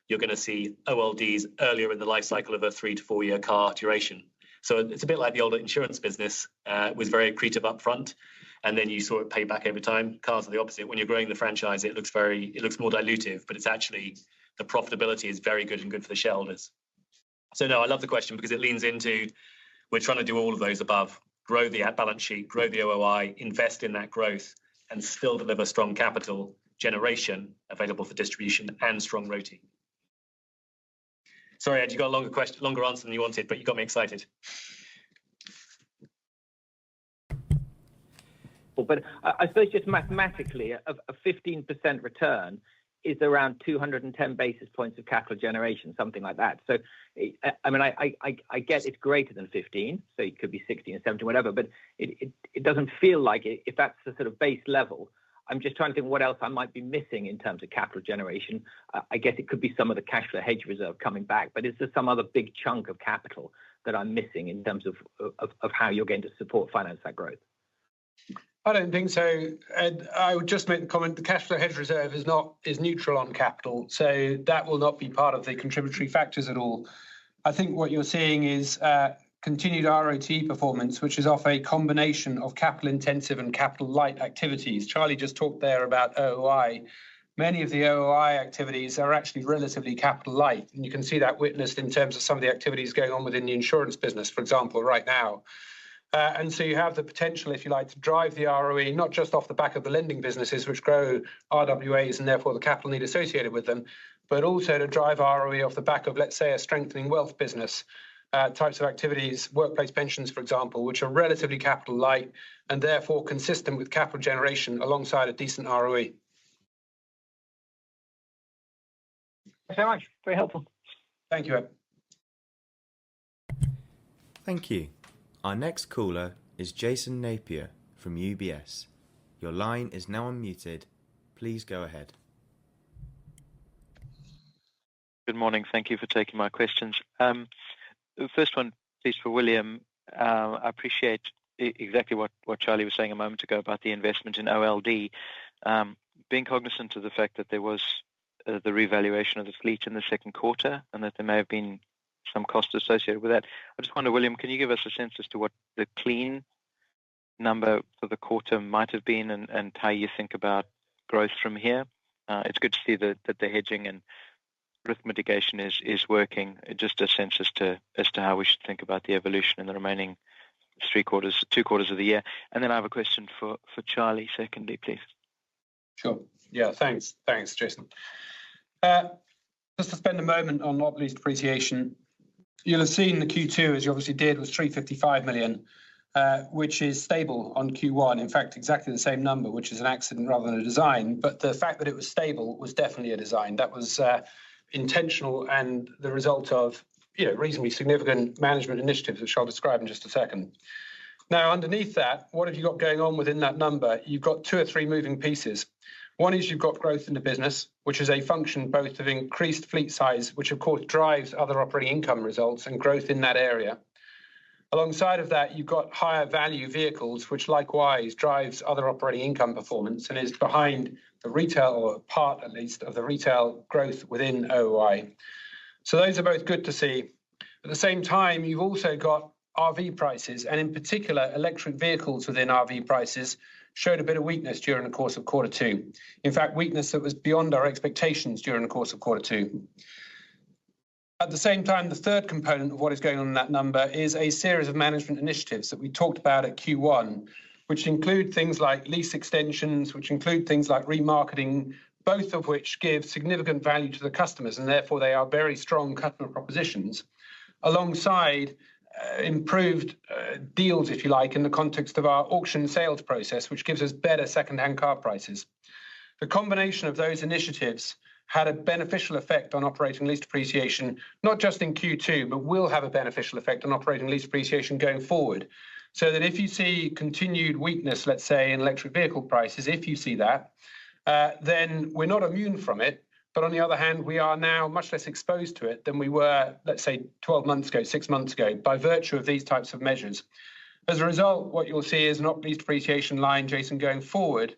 you're going to see OLDs earlier in the life cycle of a 3 to 4 year car duration. So it's a bit like the older insurance business. It was very accretive up front, and then you saw it pay back over time. Cars are the opposite. When you're growing the franchise, it looks more dilutive, but it's actually, the profitability is very good and good for the shareholders. So no, I love the question because it leans into, we're trying to do all of those above, grow the balance sheet, grow the OOI, invest in that growth, and still deliver strong capital generation available for distribution and strong ROTE. Sorry, Ed, you got a longer answer than you wanted, but you got me excited. But I suppose just mathematically, a 15% return is around 210 basis points of capital generation, something like that. So, I mean, I get it's greater than 15, so it could be 16 or 17, whatever, but it doesn't feel like it. If that's the sort of base level, I'm just trying to think what else I might be missing in terms of capital generation. I guess it could be some of the cash flow hedge reserve coming back, but is there some other big chunk of capital that I'm missing in terms of how you're going to finance that growth? I don't think so, Ed. I would just make the comment, the cash flow hedge reserve is neutral on capital, so that will not be part of the contributory factors at all. I think what you're seeing is continued ROTE performance, which is off a combination of capital intensive and capital light activities. Charlie just talked there about OOI. Many of the OOI activities are actually relatively capital light, and you can see that witnessed in terms of some of the activities going on within the insurance business, for example, right now. And so you have the potential, if you like, to drive the ROE, not just off the back of the lending businesses, which grow RWAs and therefore the capital need associated with them, but also to drive ROE off the back of, let's say, a strengthening wealth business, types of activities, workplace pensions, for example, which are relatively capital light and therefore consistent with capital generation alongside a decent ROE. Thanks very much. Very helpful. Thank you, Ed. Thank you. Our next caller is Jason Napier from UBS. Your line is now unmuted. Please go ahead. Good morning. Thank you for taking my questions. The first one, please, for William. I appreciate exactly what Charlie was saying a moment ago about the investment in OLD. Being cognizant of the fact that there was the revaluation of the fleet in the second quarter and that there may have been some costs associated with that. I just wonder, William, can you give us a sense as to what the clean number for the quarter might have been and how you think about growth from here? It's good to see that the hedging and risk mitigation is working. Just a sense as to how we should think about the evolution in the remaining 2 quarters of the year. And then I have a question for Charlie, secondly, please. Sure. Yeah, thanks, Jason. Just to spend a moment on not least depreciation, you'll have seen the Q2, as you obviously did, was 355 million, which is stable on Q1. In fact, exactly the same number, which is an accident rather than a design. But the fact that it was stable was definitely a design. That was intentional and the result of reasonably significant management initiatives, which I'll describe in just a second. Now, underneath that, what have you got going on within that number? You've got 2 or 3 moving pieces. One is you've got growth in the business, which is a function both of increased fleet size, which of course drives other operating income results and growth in that area. Alongside of that, you've got higher value vehicles, which likewise drives other operating income performance and is behind the retail, or part at least, of the retail growth within OOI. So those are both good to see. At the same time, you've also got RV prices, and in particular, electric vehicles within RV prices showed a bit of weakness during the course of quarter two. In fact, weakness that was beyond our expectations during the course of quarter two. At the same time, the third component of what is going on in that number is a series of management initiatives that we talked about at Q1, which include things like lease extensions, which include things like remarketing, both of which give significant value to the customers, and therefore they are very strong customer propositions, alongside improved deals, if you like, in the context of our auction sales process, which gives us better second-hand car prices. The combination of those initiatives had a beneficial effect on operating lease depreciation, not just in Q2, but will have a beneficial effect on operating lease depreciation going forward. So that if you see continued weakness, let's say, in electric vehicle prices, if you see that, then we're not immune from it. But on the other hand, we are now much less exposed to it than we were, let's say, 12 months ago, 6 months ago, by virtue of these types of measures. As a result, what you'll see is an op lease depreciation line, Jason, going forward,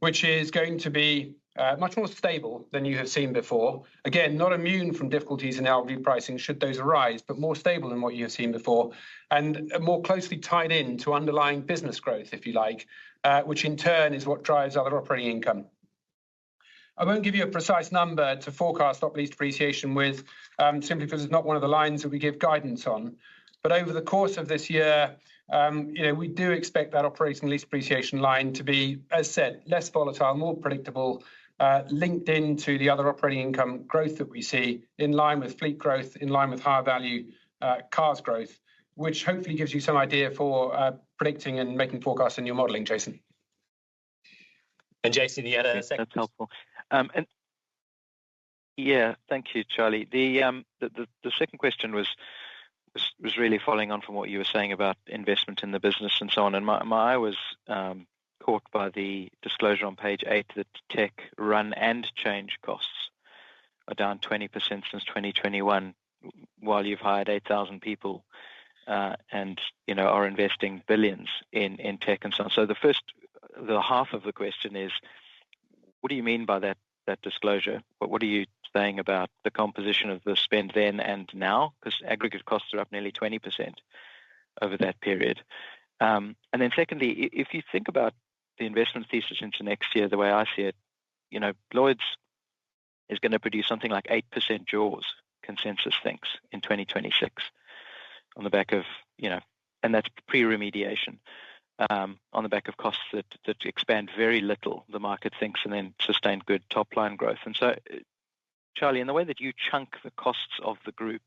which is going to be much more stable than you have seen before. Again, not immune from difficulties in LV pricing should those arise, but more stable than what you have seen before, and more closely tied in to underlying business growth, if you like, which in turn is what drives other operating income. I won't give you a precise number to forecast op lease depreciation with, simply because it's not one of the lines that we give guidance on. But over the course of this year, we do expect that operating lease depreciation line to be, as said, less volatile, more predictable, linked into the other operating income growth that we see, in line with fleet growth, in line with higher value cars growth, which hopefully gives you some idea for predicting and making forecasts in your modelling, Jason. And Jason, you had a second. That's helpful. And yeah, thank you, Charlie. The second question was really following on from what you were saying about investment in the business and so on. And my eye was caught by the disclosure on page 8 that tech run and change costs are down 20% since 2021, while you've hired 8,000 people and are investing billions in tech and so on. So the half of the question is, what do you mean by that disclosure? What are you saying about the composition of the spend then and now? Because aggregate costs are up nearly 20% over that period. And then secondly, if you think about the investment thesis into next year, the way I see it, Lloyds is going to produce something like 8% jaws, consensus thinks, in 2026 on the back of, and that's pre-remediation. On the back of costs that expand very little, the market thinks, and then sustain good top-line growth. And so, Charlie, in the way that you chunk the costs of the group,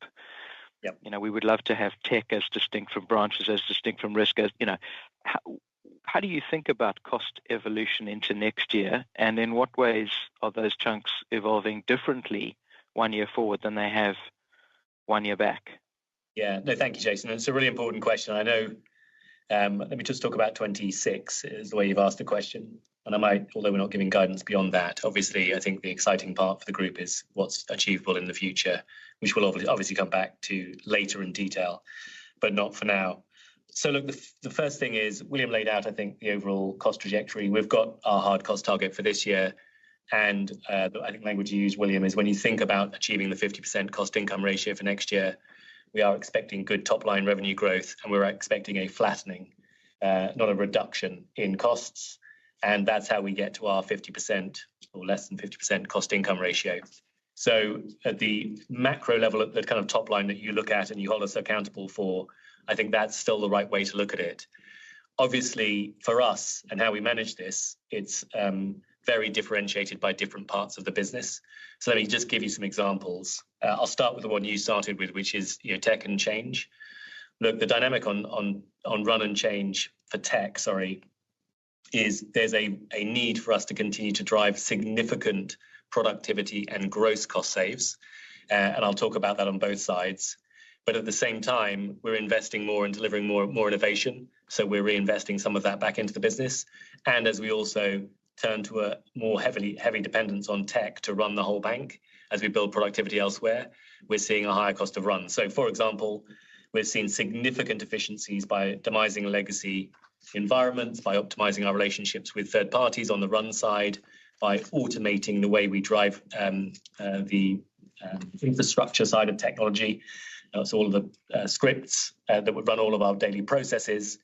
yep. We would love to have tech as distinct from branches, as distinct from risk, as how do you think about cost evolution into next year, and in what ways are those chunks evolving differently 1 year forward than they have 1 year back? Yeah, no, thank you, Jason. It's a really important question. I know. Let me just talk about 26 is the way you've asked the question. And I might, although we're not giving guidance beyond that, obviously, I think the exciting part for the group is what's achievable in the future, which we'll obviously come back to later in detail, but not for now. So look, the first thing is William laid out, I think, the overall cost trajectory. We've got our hard cost target for this year. And I think language you use, William, is when you think about achieving the 50% cost income ratio for next year, we are expecting good top-line revenue growth, and we're expecting a flattening, not a reduction in costs. And that's how we get to our 50% or less than 50% cost-income ratio. So at the macro level, at the kind of top line that you look at and you hold us accountable for, I think that's still the right way to look at it. Obviously, for us and how we manage this, it's very differentiated by different parts of the business. So let me just give you some examples. I'll start with the one you started with, which is tech and change. Look, the dynamic on run and change for tech, is there's a need for us to continue to drive significant productivity and gross cost saves. And I'll talk about that on both sides. But at the same time, we're investing more and delivering more innovation. So we're reinvesting some of that back into the business. And as we also turn to a more heavy dependence on tech to run the whole bank, as we build productivity elsewhere, we're seeing a higher cost of run. So, for example, we've seen significant efficiencies by demising legacy environments, by optimizing our relationships with third parties on the run side, by automating the way we drive the infrastructure side of technology. So all of the scripts that would run all of our daily processes.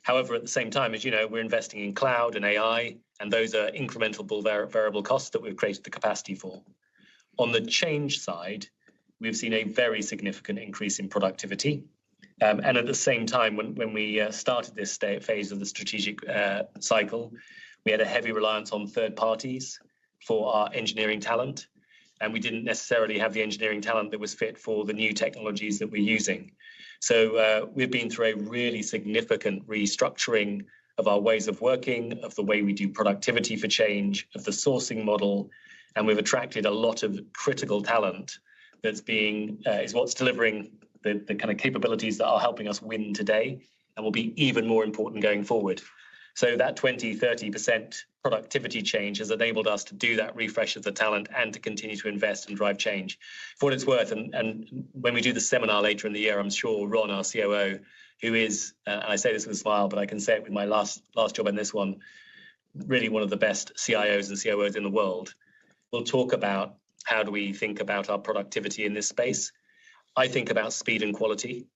However, at the same time, as you know, we're investing in cloud and AI, and those are incremental variable costs that we've created the capacity for. On the change side, we've seen a very significant increase in productivity. And at the same time, when we started this phase of the strategic cycle, we had a heavy reliance on third parties for our engineering talent, and we didn't necessarily have the engineering talent that was fit for the new technologies that we're using. So we've been through a really significant restructuring of our ways of working, of the way we do productivity for change, of the sourcing model, and we've attracted a lot of critical talent that's is what's delivering the kind of capabilities that are helping us win today and will be even more important going forward. So that 20-30% productivity change has enabled us to do that refresh of the talent and to continue to invest and drive change. For what it's worth, and when we do the seminar later in the year, I'm sure Ron, our COO, who is, and I say this with a smile, but I can say it with my last job in this one, really one of the best CIOs and COOs in the world, will talk about how do we think about our productivity in this space. I think about speed and quality.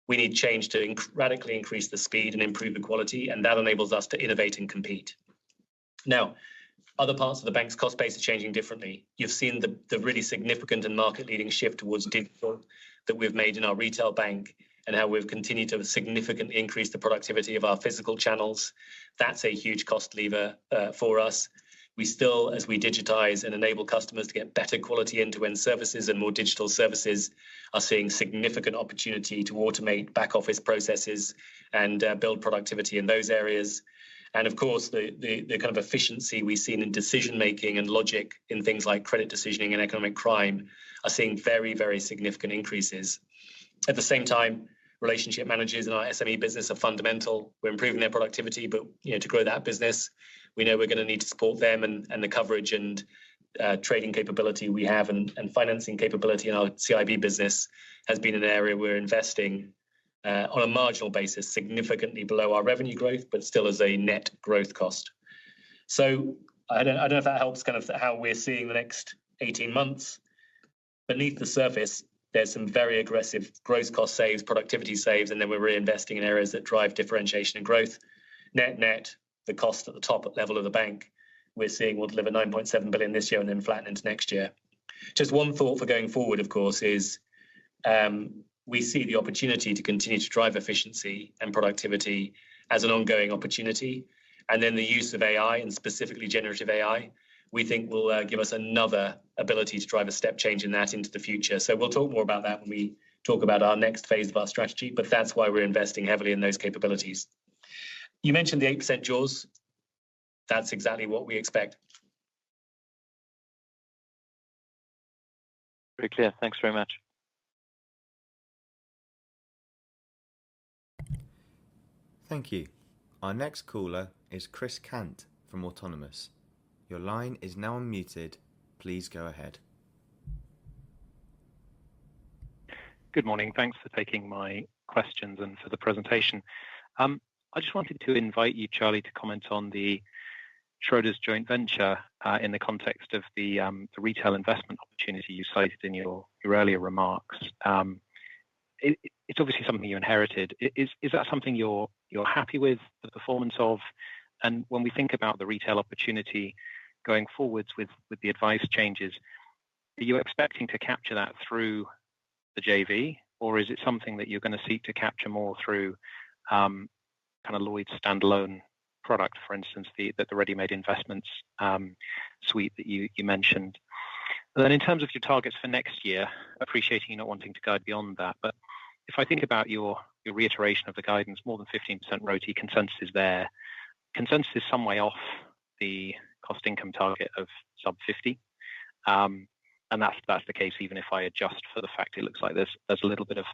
We need change to radically increase the speed and improve the quality, and that enables us to innovate and compete. Now, other parts of the bank's cost base are changing differently. You've seen the really significant and market-leading shift towards digital that we've made in our retail bank, and how we've continued to significantly increase the productivity of our physical channels. That's a huge cost lever for us. We still, as we digitize and enable customers to get better quality end-to-end services and more digital services, are seeing significant opportunity to automate back office processes and build productivity in those areas. And of course, the kind of efficiency we've seen in decision-making and logic in things like credit decisioning and economic crime are seeing very, very significant increases. At the same time, relationship managers in our SME business are fundamental. We're improving their productivity, but to grow that business, we know we're going to need to support them, and the coverage and trading capability we have and financing capability in our CIB business has been an area we're investing on a marginal basis, significantly below our revenue growth, but still as a net growth cost. So I don't know if that helps kind of how we're seeing the next 18 months. Beneath the surface, there's some very aggressive gross cost saves, productivity saves, and then we're reinvesting in areas that drive differentiation and growth. Net, the cost at the top level of the bank, we're seeing will deliver 9.7 billion this year and then flatten into next year. Just one thought for going forward, of course, is we see the opportunity to continue to drive efficiency and productivity as an ongoing opportunity. And then the use of AI, and specifically generative AI, we think will give us another ability to drive a step change in that into the future. So we'll talk more about that when we talk about our next phase of our strategy, but that's why we're investing heavily in those capabilities. You mentioned the 8% jaws. That's exactly what we expect. Very clear. Thanks very much. Thank you. Our next caller is Chris Cant from Autonomous. Your line is now unmuted. Please go ahead. Good morning. Thanks for taking my questions and for the presentation. I just wanted to invite you, Charlie, to comment on the Schroders joint venture in the context of the retail investment opportunity you cited in your earlier remarks. It's obviously something you inherited. Is that something you're happy with the performance of? And when we think about the retail opportunity going forwards with the advice changes, are you expecting to capture that through the JV, or is it something that you're going to seek to capture more through kind of Lloyds standalone product, for instance, the ready-made investments suite that you mentioned? And then in terms of your targets for next year, appreciating you not wanting to guide beyond that, but if I think about your reiteration of the guidance, more than 15% ROTE consensus is there. Consensus is some way off the cost income target of sub 50. And that's the case even if I adjust for the fact it looks like there's a little bit of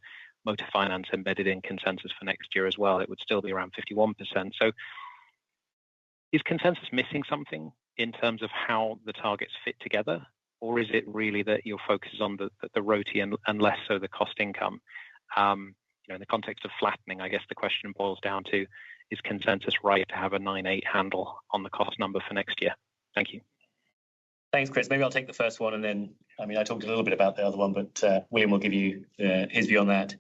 motor finance embedded in consensus for next year as well. It would still be around 51%. So is consensus missing something in terms of how the targets fit together? Or is it really that your focus is on the ROTE and less so the cost income? In the context of flattening, I guess the question boils down to, is consensus right to have a 9.8 handle on the cost number for next year? Thank you. Thanks, Chris. Maybe I'll take the first one, and then, I talked a little bit about the other one, but William will give you his view on that.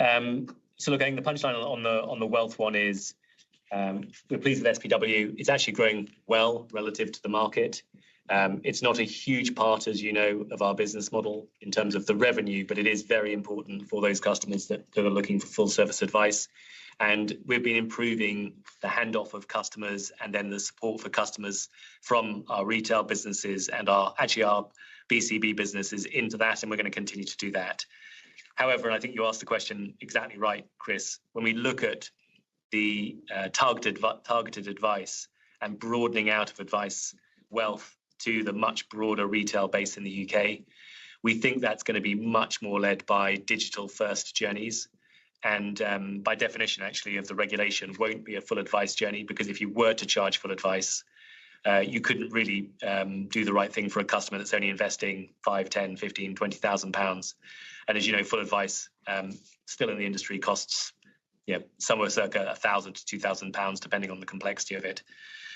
So look, I think the punchline on the wealth one is We're pleased with SPW. It's actually growing well relative to the market. It's not a huge part, as you know, of our business model in terms of the revenue, but it is very important for those customers that are looking for full service advice. And we've been improving the handoff of customers and then the support for customers from our retail businesses and our BCB businesses into that, and we're going to continue to do that. However, and I think you asked the question exactly right, Chris, when we look at the targeted advice and broadening out of advice wealth to the much broader retail base in the UK, we think that's going to be much more led by digital first journeys. And by definition, actually, of the regulation won't be a full advice journey, because if you were to charge full advice, you couldn't really do the right thing for a customer that's only investing 5, 10, 15, 20,000 pounds. And as you know, full advice still in the industry costs somewhere circa 1,000 to 2,000 pounds, depending on the complexity of it.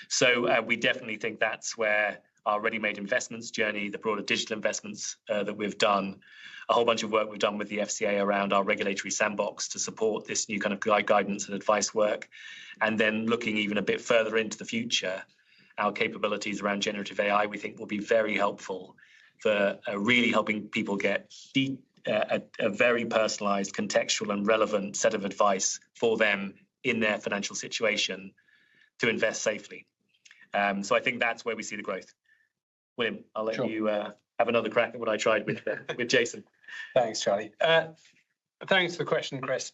So we definitely think that's where our ready-made investments journey, the broader digital investments that we've done, a whole bunch of work we've done with the FCA around our regulatory sandbox to support this new kind of guidance and advice work. And then looking even a bit further into the future, our capabilities around generative AI, we think will be very helpful for really helping people get a very personalized, contextual and relevant set of advice for them in their financial situation to invest safely. So I think that's where we see the growth. William, I'll let you have another crack at what I tried with Jason. Thanks, Charlie. Thanks for the question, Chris.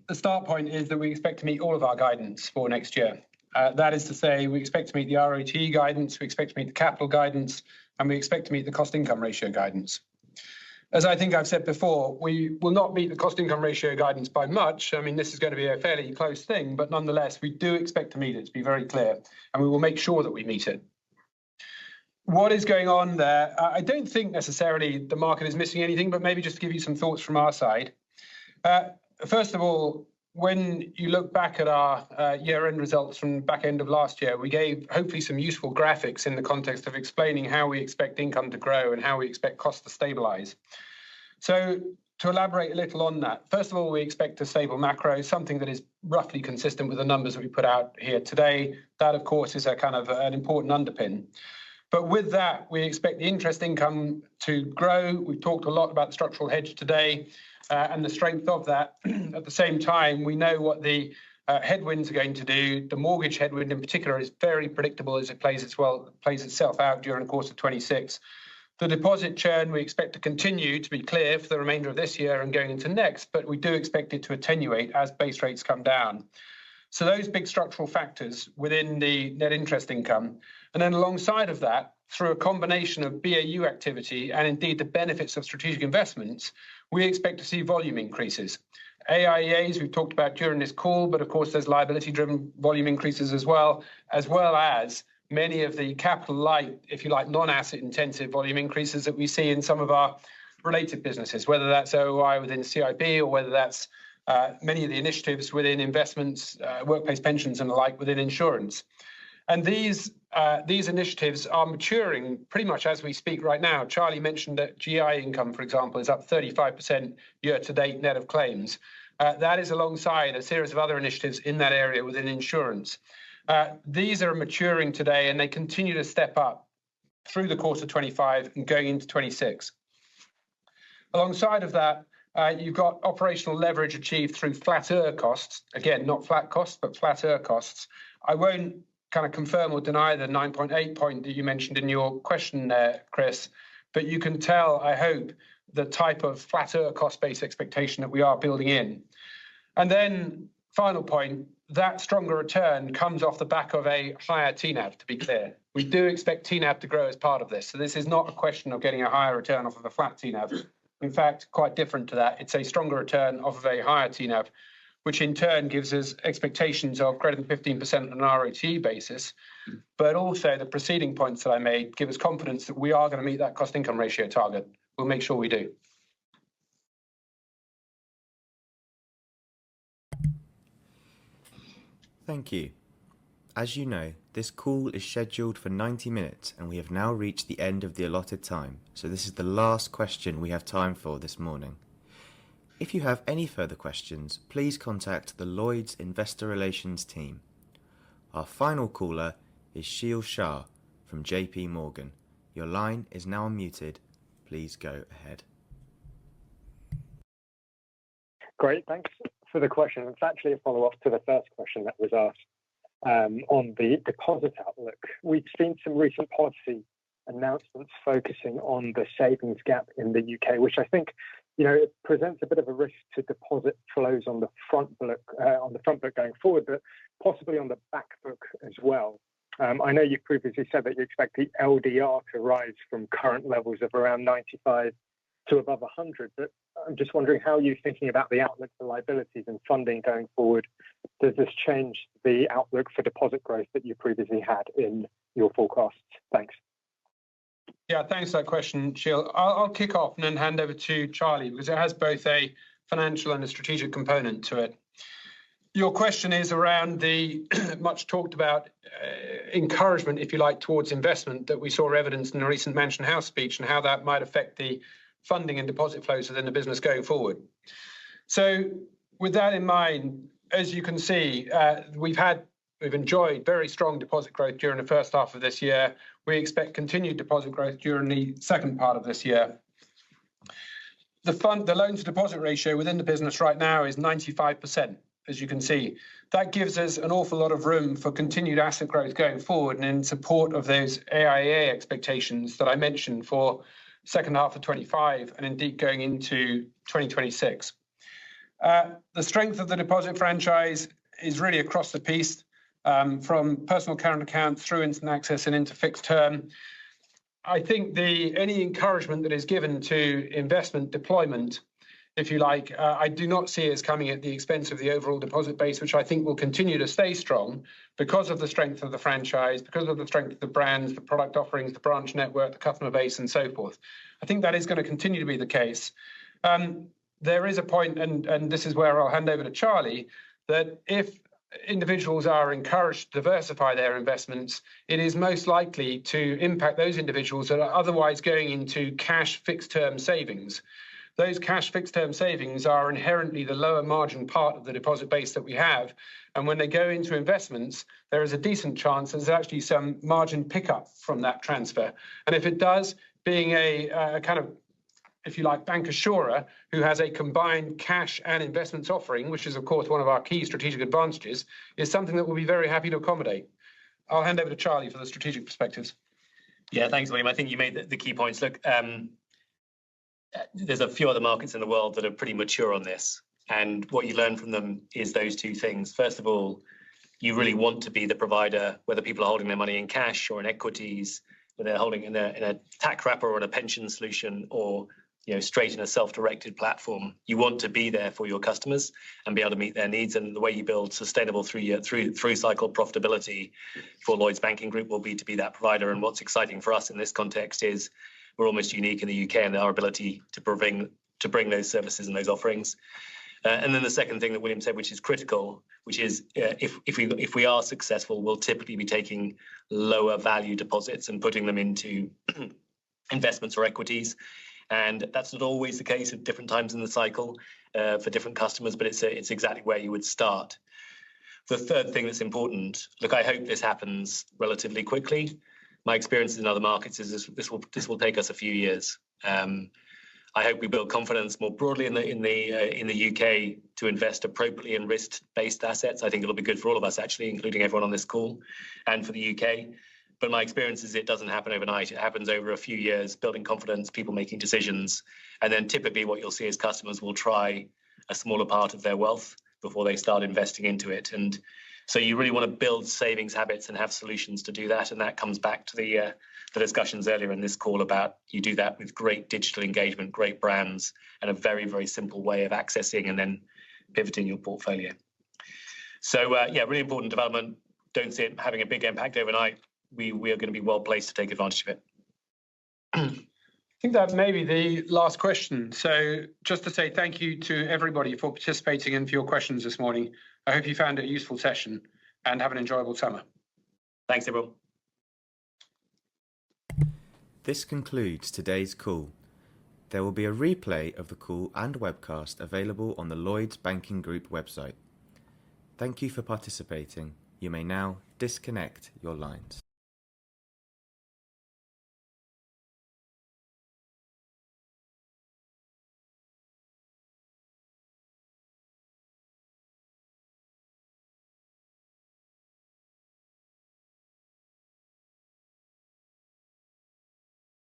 The start point is that we expect to meet all of our guidance for next year. That is to say, we expect to meet the ROTE guidance, we expect to meet the capital guidance, and we expect to meet the cost income ratio guidance. As I think I've said before, we will not meet the cost income ratio guidance by much. I mean, this is going to be a fairly close thing, but nonetheless, we do expect to meet it, to be very clear, and we will make sure that we meet it. What is going on there? I don't think necessarily the market is missing anything, but maybe just to give you some thoughts from our side. First of all, when you look back at our year-end results from back end of last year, we gave hopefully some useful graphics in the context of explaining how we expect income to grow and how we expect costs to stabilize. So to elaborate a little on that, first of all, we expect a stable macro, something that is roughly consistent with the numbers that we put out here today. That, of course, is a kind of an important underpin. But with that, we expect the interest income to grow. We've talked a lot about the structural hedge today and the strength of that. At the same time, we know what the headwinds are going to do. The mortgage headwind in particular is very predictable as it plays itself out during the course of 26. The deposit churn we expect to continue, to be clear, for the remainder of this year and going into next, but we do expect it to attenuate as base rates come down. So those big structural factors within the net interest income. And then alongside of that, through a combination of BAU activity and indeed the benefits of strategic investments, we expect to see volume increases. AIEAs we've talked about during this call, but of course there's liability-driven volume increases as well as many of the capital light, if you like, non-asset intensive volume increases that we see in some of our related businesses, whether that's OOI within CIB or whether that's many of the initiatives within investments, workplace pensions and the like within insurance. And these initiatives are maturing pretty much as we speak right now. Charlie mentioned that GI income, for example, is up 35% year to date net of claims. That is alongside a series of other initiatives in that area within insurance. These are maturing today and they continue to step up through the course of 25 and going into 26. Alongside of that, you've got operational leverage achieved through flatter costs. Again, not flat costs, but flatter costs. I won't kind of confirm or deny the 9.8 point that you mentioned in your question there, Chris, but you can tell, I hope, the type of flatter cost-based expectation that we are building in. And then final point, that stronger return comes off the back of a higher TNAV, to be clear. We do expect TNAV to grow as part of this. So this is not a question of getting a higher return off of a flat TNAV. In fact, quite different to that. It's a stronger return off of a higher TNAV, which in turn gives us expectations of greater than 15% on an ROTE basis. But also the preceding points that I made give us confidence that we are going to meet that cost income ratio target. We'll make sure we do. Thank you. As you know, this call is scheduled for 90 minutes and we have now reached the end of the allotted time, so this is the last question we have time for this morning. If you have any further questions, please contact the Lloyds Investor Relations team. Our final caller is Sheil Shah from JP Morgan. Your line is now unmuted. Please go ahead. Great, thanks for the question. It's actually a follow-up to the first question that was asked on the deposit outlook. We've seen some recent policy announcements focusing on the savings gap in the UK, which I think, it presents a bit of a risk to deposit flows on the front book going forward, but possibly on the back book as well. I know you previously said that you expect the LDR to rise from current levels of around 95 to above 100, but I'm just wondering how you're thinking about the outlook for liabilities and funding going forward. Does this change the outlook for deposit growth that you previously had in your forecasts? Thanks. Yeah, thanks for that question, Sheil. I'll kick off and then hand over to Charlie because it has both a financial and a strategic component to it. Your question is around the much talked about encouragement, if you like, towards investment that we saw evidence in the recent Mansion House speech and how that might affect the funding and deposit flows within the business going forward. So with that in mind, as you can see, we've enjoyed very strong deposit growth during the first half of this year. We expect continued deposit growth during the second part of this year. The loan to deposit ratio within the business right now is 95%, as you can see. That gives us an awful lot of room for continued asset growth going forward and in support of those AIA expectations that I mentioned for second half of 25 and indeed going into 2026. The strength of the deposit franchise is really across the piece, from personal current accounts through instant access and into fixed term. I think any encouragement that is given to investment deployment, if you like, I do not see as coming at the expense of the overall deposit base, which I think will continue to stay strong because of the strength of the franchise, because of the strength of the brands, the product offerings, the branch network, the customer base, and so forth. I think that is going to continue to be the case. There is a point, and this is where I'll hand over to Charlie, that if individuals are encouraged to diversify their investments, it is most likely to impact those individuals that are otherwise going into cash fixed-term savings. Those cash fixed-term savings are inherently the lower margin part of the deposit base that we have. And when they go into investments, there is a decent chance there's actually some margin pickup from that transfer. And if it does, being a kind of, if you like, bancassurer who has a combined cash and investments offering, which is, of course, one of our key strategic advantages, is something that we'll be very happy to accommodate. I'll hand over to Charlie for the strategic perspectives. Yeah, thanks, William. I think you made the key points. Look, there's a few other markets in the world that are pretty mature on this. And what you learn from them is those two things. First of all, you really want to be the provider, whether people are holding their money in cash or in equities, whether they're holding in a tax wrapper or in a pension solution or straight in a self-directed platform. You want to be there for your customers and be able to meet their needs. And the way you build sustainable through cycle profitability for Lloyds Banking Group will be to be that provider. And what's exciting for us in this context is we're almost unique in the UK in our ability to bring those services and those offerings. And then the second thing that William said, which is critical, which is if we are successful, we'll typically be taking lower value deposits and putting them into investments or equities. And that's not always the case at different times in the cycle for different customers, but it's exactly where you would start. The third thing that's important, look, I hope this happens relatively quickly. My experience in other markets is this will take us a few years. I hope we build confidence more broadly in the UK to invest appropriately in risk-based assets. I think it'll be good for all of us, actually, including everyone on this call, and for the UK. But my experience is it doesn't happen overnight. It happens over a few years, building confidence, people making decisions. And then typically what you'll see is customers will try a smaller part of their wealth before they start investing into it. And so you really want to build savings habits and have solutions to do that. And that comes back to the discussions earlier in this call about you do that with great digital engagement, great brands, and a very, very simple way of accessing and then pivoting your portfolio. So, really important development. Don't see it having a big impact overnight. We are going to be well placed to take advantage of it. I think that may be the last question. So just to say thank you to everybody for participating and for your questions this morning. I hope you found it a useful session and have an enjoyable summer. Thanks, everyone. This concludes today's call. There will be a replay of the call and webcast available on the Lloyds Banking Group website. Thank you for participating. You may now disconnect your lines.